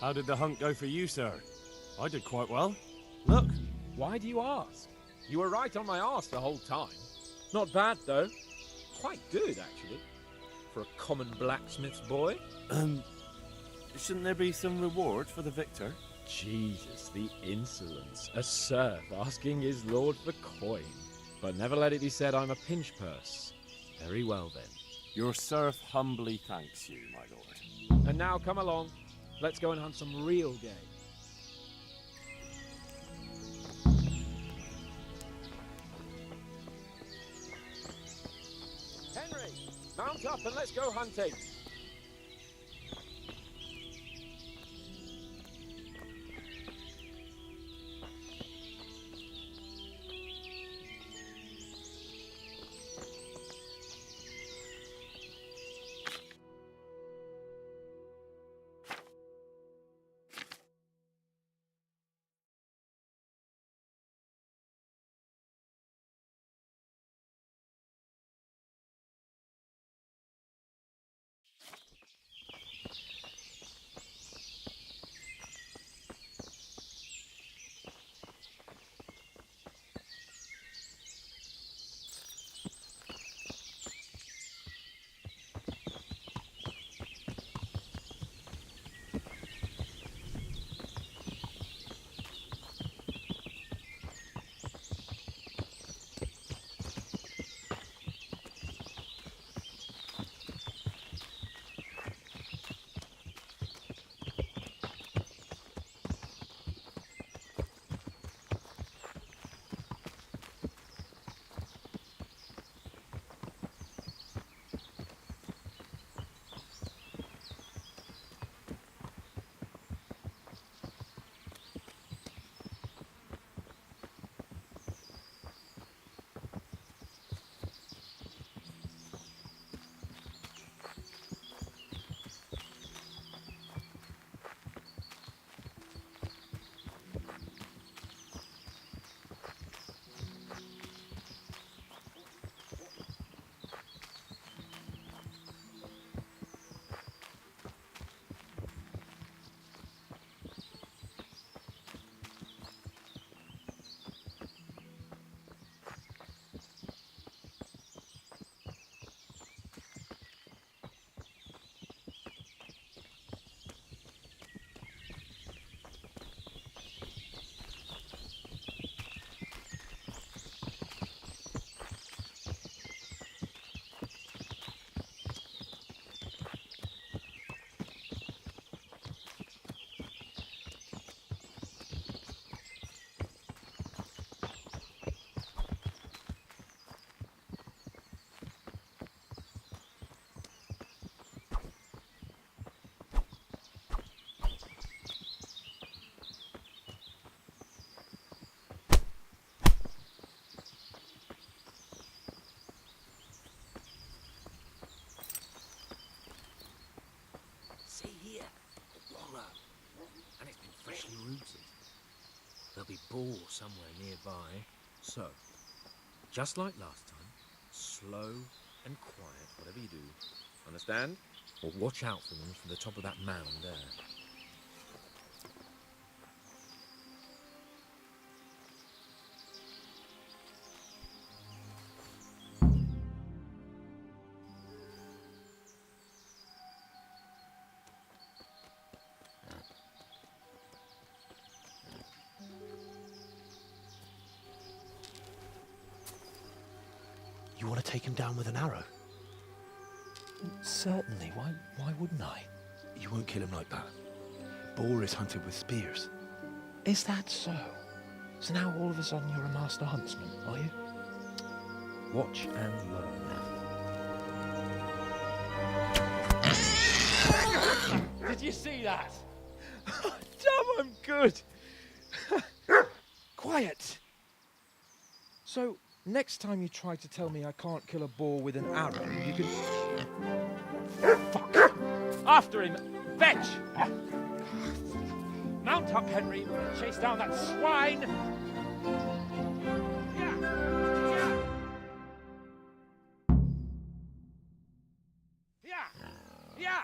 How did the hunt go for you, sir? I did quite well. Look. Why do you ask? You were right on my arse the whole time. Not bad, though. Quite good, actually. For a common blacksmith's boy. Shouldn't there be some reward for the victor? Jesus, the insolence. A serf asking his lord for coin. But never let it be said I'm a pinch purse. Very well, then. Your serf humbly thanks you, my lord. And now come along. Let's go and hunt some real game. Henry, mount up and let's go hunting. See here, a wallow. And it's been freshly rooted. There'll be boar somewhere nearby. So, just like last time, slow and quiet, whatever you do. Understand? Or watch out for them from the top of that mound there. You want to take him down with an arrow? Certainly. Why wouldn't I? You won't kill him like that. Boar is hunted with spears. Is that so? So now all of a sudden you're a master huntsman, are you? Watch and learn. Did you see that? Damn, I'm good. Quiet. So, next time you try to tell me I can't kill a boar with an arrow, you can... Fuck! After him! Fetch! Mount up, Henry. We're gonna chase down that swine! Yeah!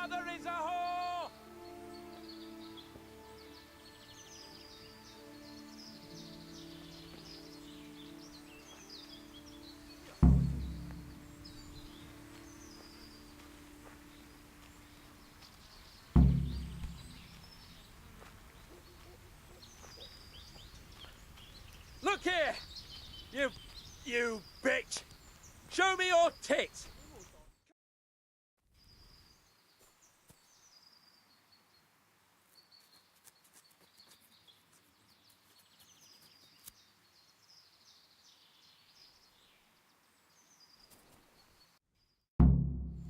Mother is a whore! Look here! You bitch! Show me your tits!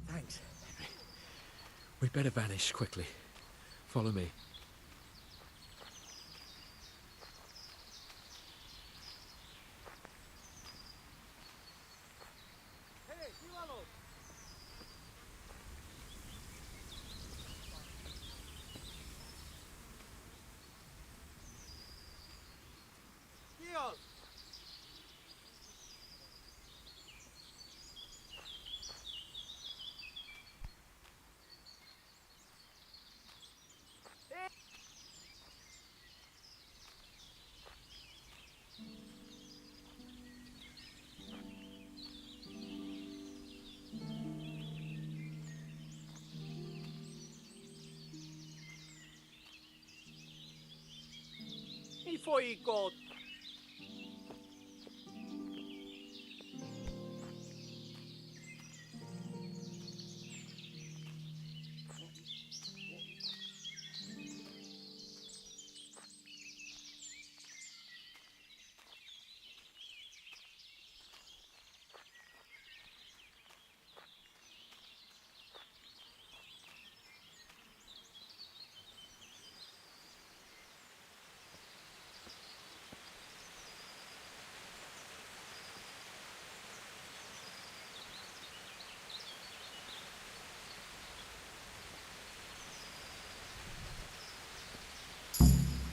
Thanks. We'd better vanish quickly. Follow me. Before you go.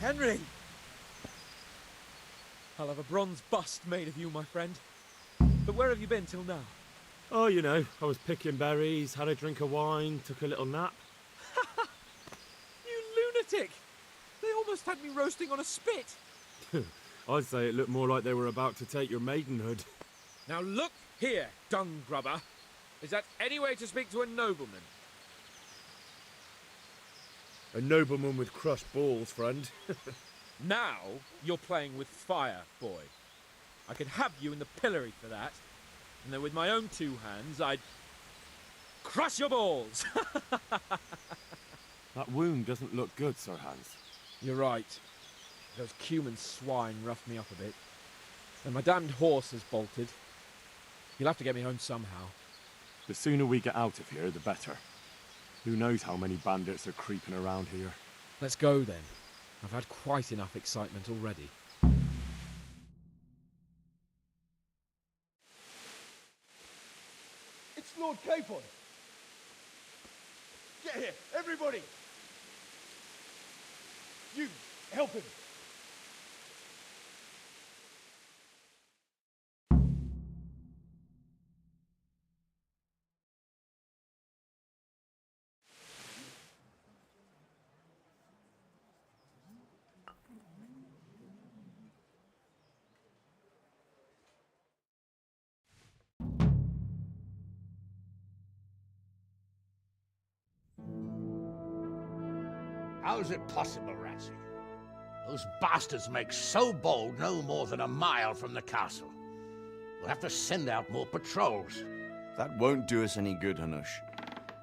Henry! I'll have a bronze bust made of you, my friend. But where have you been till now? Oh, you know, I was picking berries, had a drink of wine, took a little nap. You lunatic! They almost had me roasting on a spit! I'd say it looked more like they were about to take your maidenhood. Now look here, dung grubber. Is that any way to speak to a nobleman? A nobleman with crushed balls, friend. Now you're playing with fire, boy. I could have you in the pillory for that. And then with my own two hands, I'd crush your balls! That wound doesn't look good, Sir Hans. You're right. Those cumin swine roughed me up a bit. And my damned horse has bolted. You'll have to get me home somehow. The sooner we get out of here, the better. Who knows how many bandits are creeping around here. Let's go then. I've had quite enough excitement already. It's Lord Capon. Get here, everybody. You, help him. How is it possible, Ratsy? Those bastards make so bold no more than a mile from the castle. We'll have to send out more patrols. That won't do us any good, Hanush.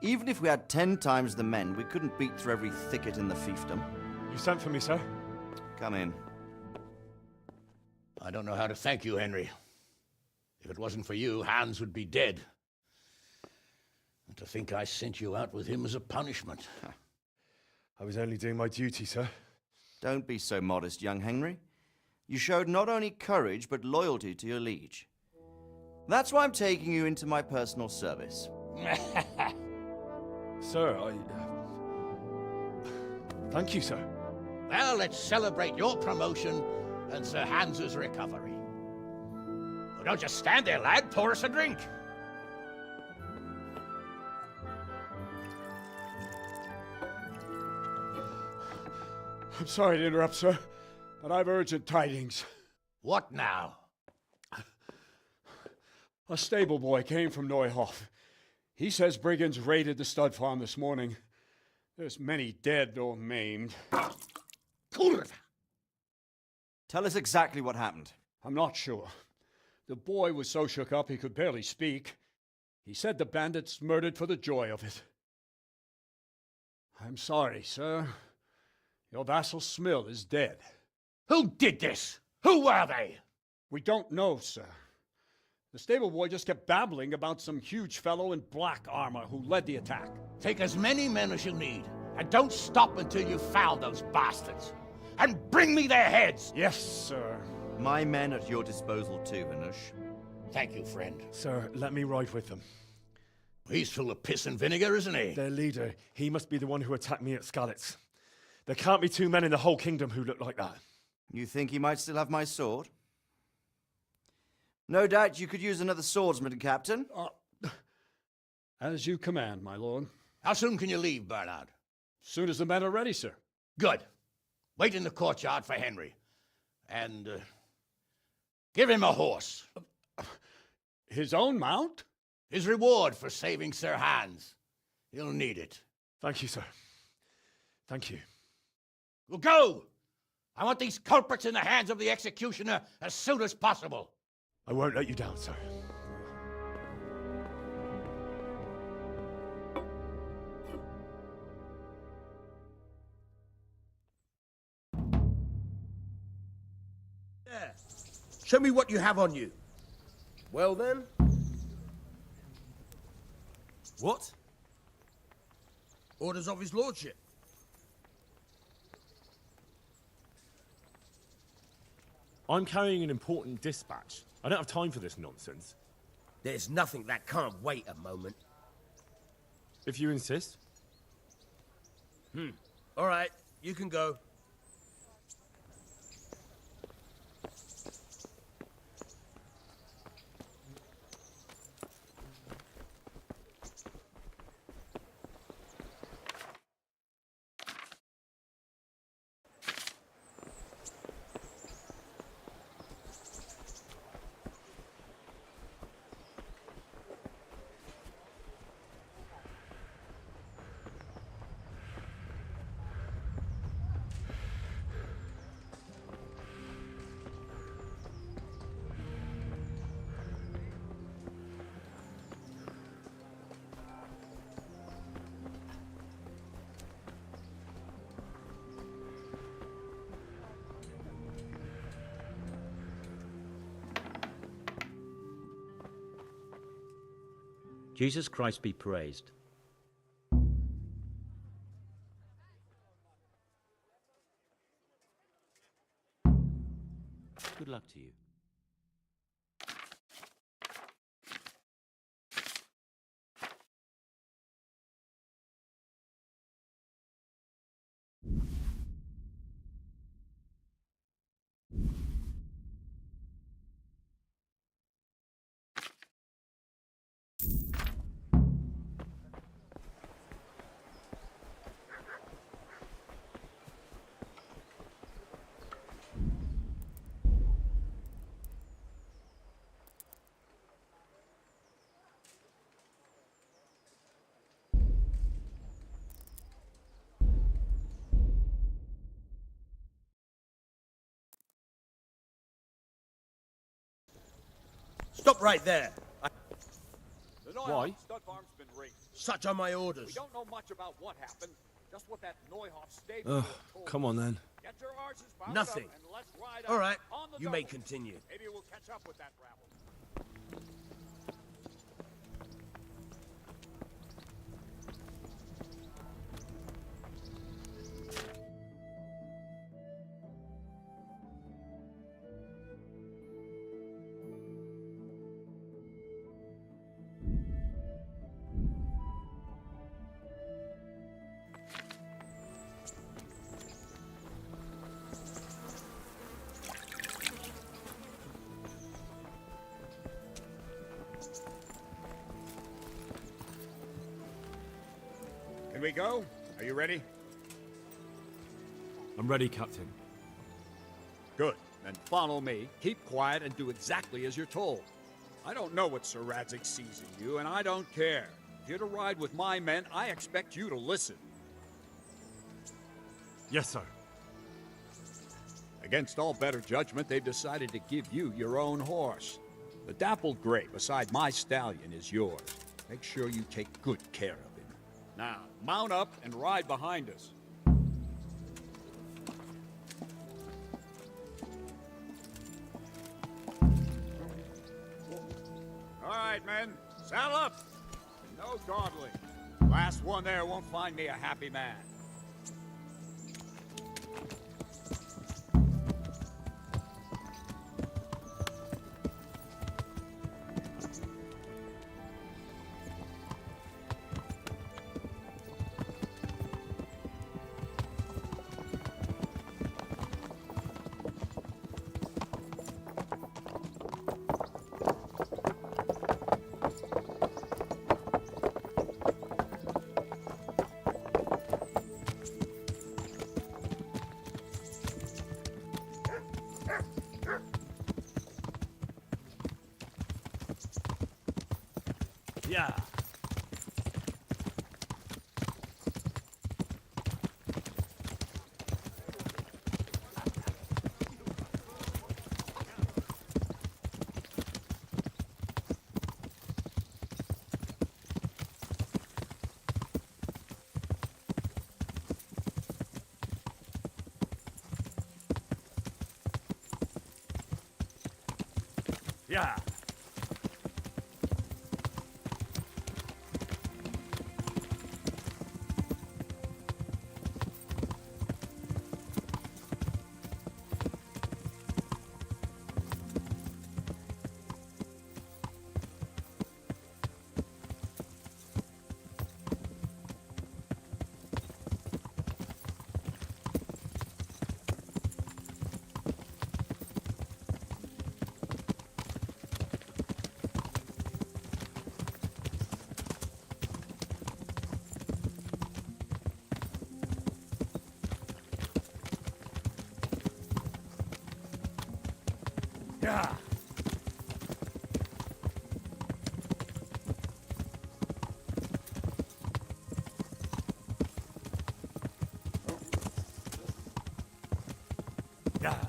Even if we had 10 times the men, we couldn't beat through every thicket in the fiefdom. You sent for me, sir? Come in. I don't know how to thank you, Henry. If it wasn't for you, Hans would be dead. And to think I sent you out with him as a punishment. I was only doing my duty, sir. Don't be so modest, young Henry. You showed not only courage, but loyalty to your liege. That's why I'm taking you into my personal service. Sir, thank you, sir. Well, let's celebrate your promotion and Sir Hans's recovery. Well, don't just stand there, lad. Pour us a drink. I'm sorry to interrupt, sir, but I've urgent tidings. What now? A stable boy came from Neuhof. He says brigands raided the stud farm this morning. There's many dead or maimed. Tell us exactly what happened. I'm not sure. The boy was so shook up he could barely speak. He said the bandits murdered for the joy of it. I'm sorry, sir. Your vassal Smill is dead. Who did this? Who were they? We don't know, sir. The stable boy just kept babbling about some huge fellow in black armor who led the attack. Take as many men as you need, and don't stop until you've found those bastards. And bring me their heads! Yes, sir. My men at your disposal too, Hanush. Thank you, friend. Sir, let me ride with them. He's full of piss and vinegar, isn't he? Their leader, he must be the one who attacked me at Skalitz. There can't be two men in the whole kingdom who look like that. You think he might still have my sword? No doubt you could use another swordsman, Captain. As you command, my lord. How soon can you leave, Bernard? Soon as the men are ready, sir. Good. Wait in the courtyard for Henry. And, give him a horse. His own mount? His reward for saving Sir Hans. He'll need it. Thank you, sir. Thank you. Well, go! I want these culprits in the hands of the executioner as soon as possible. I won't let you down, sir. There. Show me what you have on you. Well then. What? Orders of his lordship. I'm carrying an important dispatch. I don't have time for this nonsense. There's nothing that can't wait a moment. If you insist. All right, you can go. Jesus Christ be praised. Good luck to you. Stop right there. The Neuhoff Why? stud farm's been raided. Such are my orders. We don't know much about what happened, just what that Neuhoff stable Ugh, told come on then. Get your horses bound Nothing. up and let's ride All out right, on the you may double. continue. Maybe we'll catch up with that rabble. Can we go? Are you ready? I'm ready, Captain. Good. Then follow me, keep quiet, and do exactly as you're told. I don't know what Sir Radzig sees in you, and I don't care. If you're to ride with my men, I expect you to listen. Yes, sir. Against all better judgment, they've decided to give you your own horse. The dappled gray beside my stallion is yours. Make sure you take good care of him. Now, mount up and ride behind us. All right, men, saddle up. No dawdling. Last one there won't find me a happy man. Yeah. Yeah. Yeah. Yeah.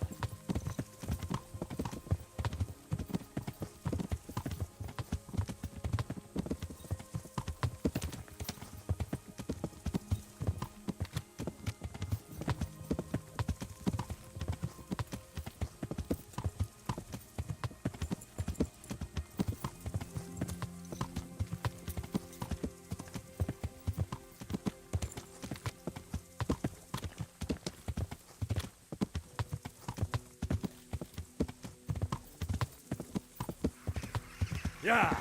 Yeah.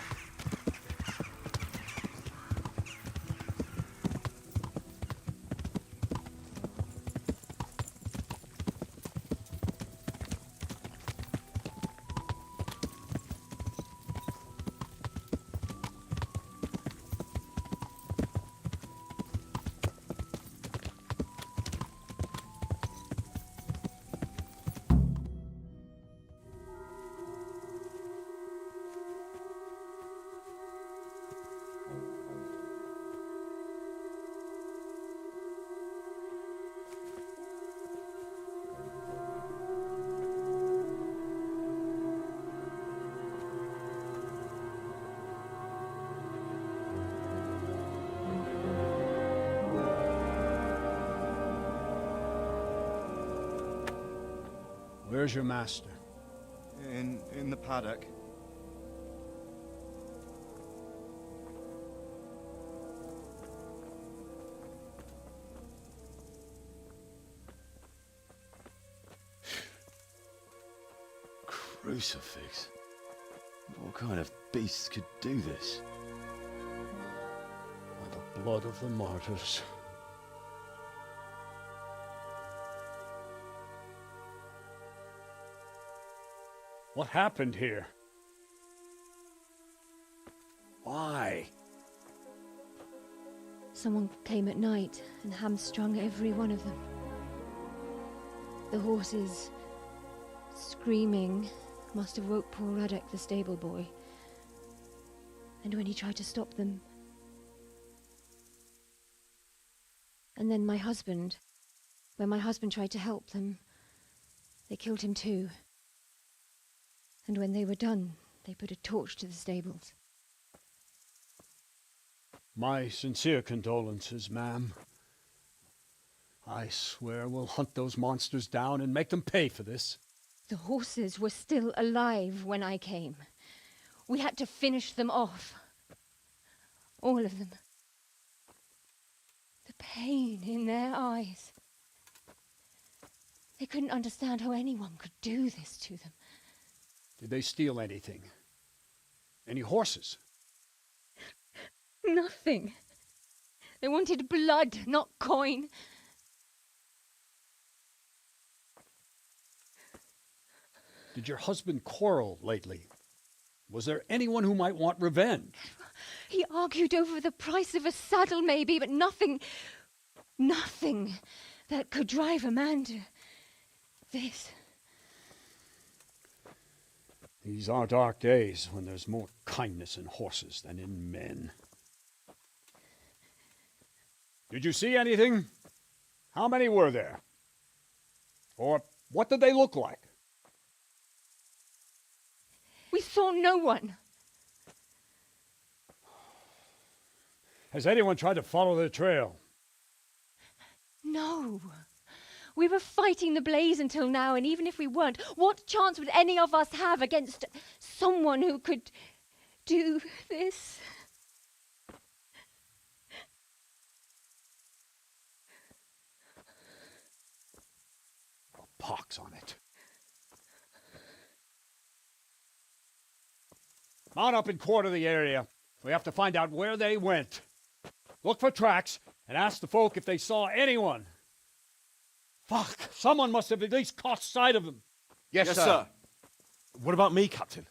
Where's your master? In the paddock. Crucifix? What kind of beasts could do this? By the blood of the martyrs. What happened here? Why? Someone came at night and hamstrung every one of them. The horses, screaming, must have woke poor Radek, the stable boy. And when he tried to stop them... And then my husband, when my husband tried to help them, they killed him too. And when they were done, they put a torch to the stables. My sincere condolences, ma'am. I swear we'll hunt those monsters down and make them pay for this. The horses were still alive when I came. We had to finish them off. All of them. The pain in their eyes. They couldn't understand how anyone could do this to them. Did they steal anything? Any horses? Nothing. They wanted blood, not coin. Did your husband quarrel lately? Was there anyone who might want revenge? He argued over the price of a saddle, maybe, but nothing that could drive a man to this. These are dark days when there's more kindness in horses than in men. Did you see anything? How many were there? Or what did they look like? We saw no one. Has anyone tried to follow the trail? No. We were fighting the blaze until now, and even if we weren't, what chance would any of us have against someone who could do this? Oh, pox on it. Mount up and quarter the area. We have to find out where they went. Look for tracks and ask the folk if they saw anyone. Fuck! Someone must have at least caught sight of them. Yes, sir. What about me, Captain?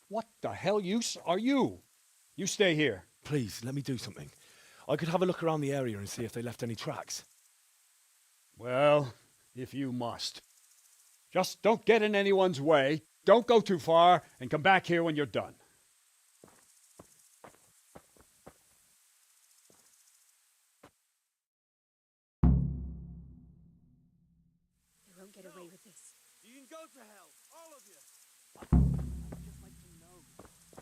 What the hell use are you? You stay here. Please, let me do something. I could have a look around the area and see if they left any tracks. Well, if you must. Just don't get in anyone's way. Don't go too far, and come back here when you're done. They won't get away with this. You can go to hell, all of you. I'd just like to know.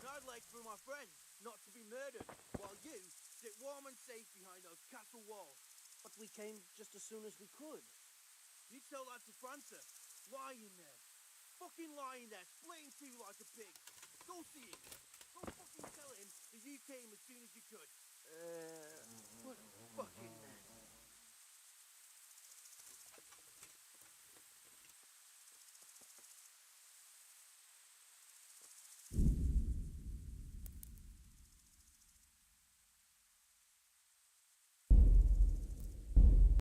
And I'd like for my friends not to be murdered, while you sit warm and safe behind those castle walls. But we came just as soon as we could. You tell that to Francis, lying there. Fucking lying there, splitting to you like a pig. Go see him. Go fucking tell him that you came as soon as you could.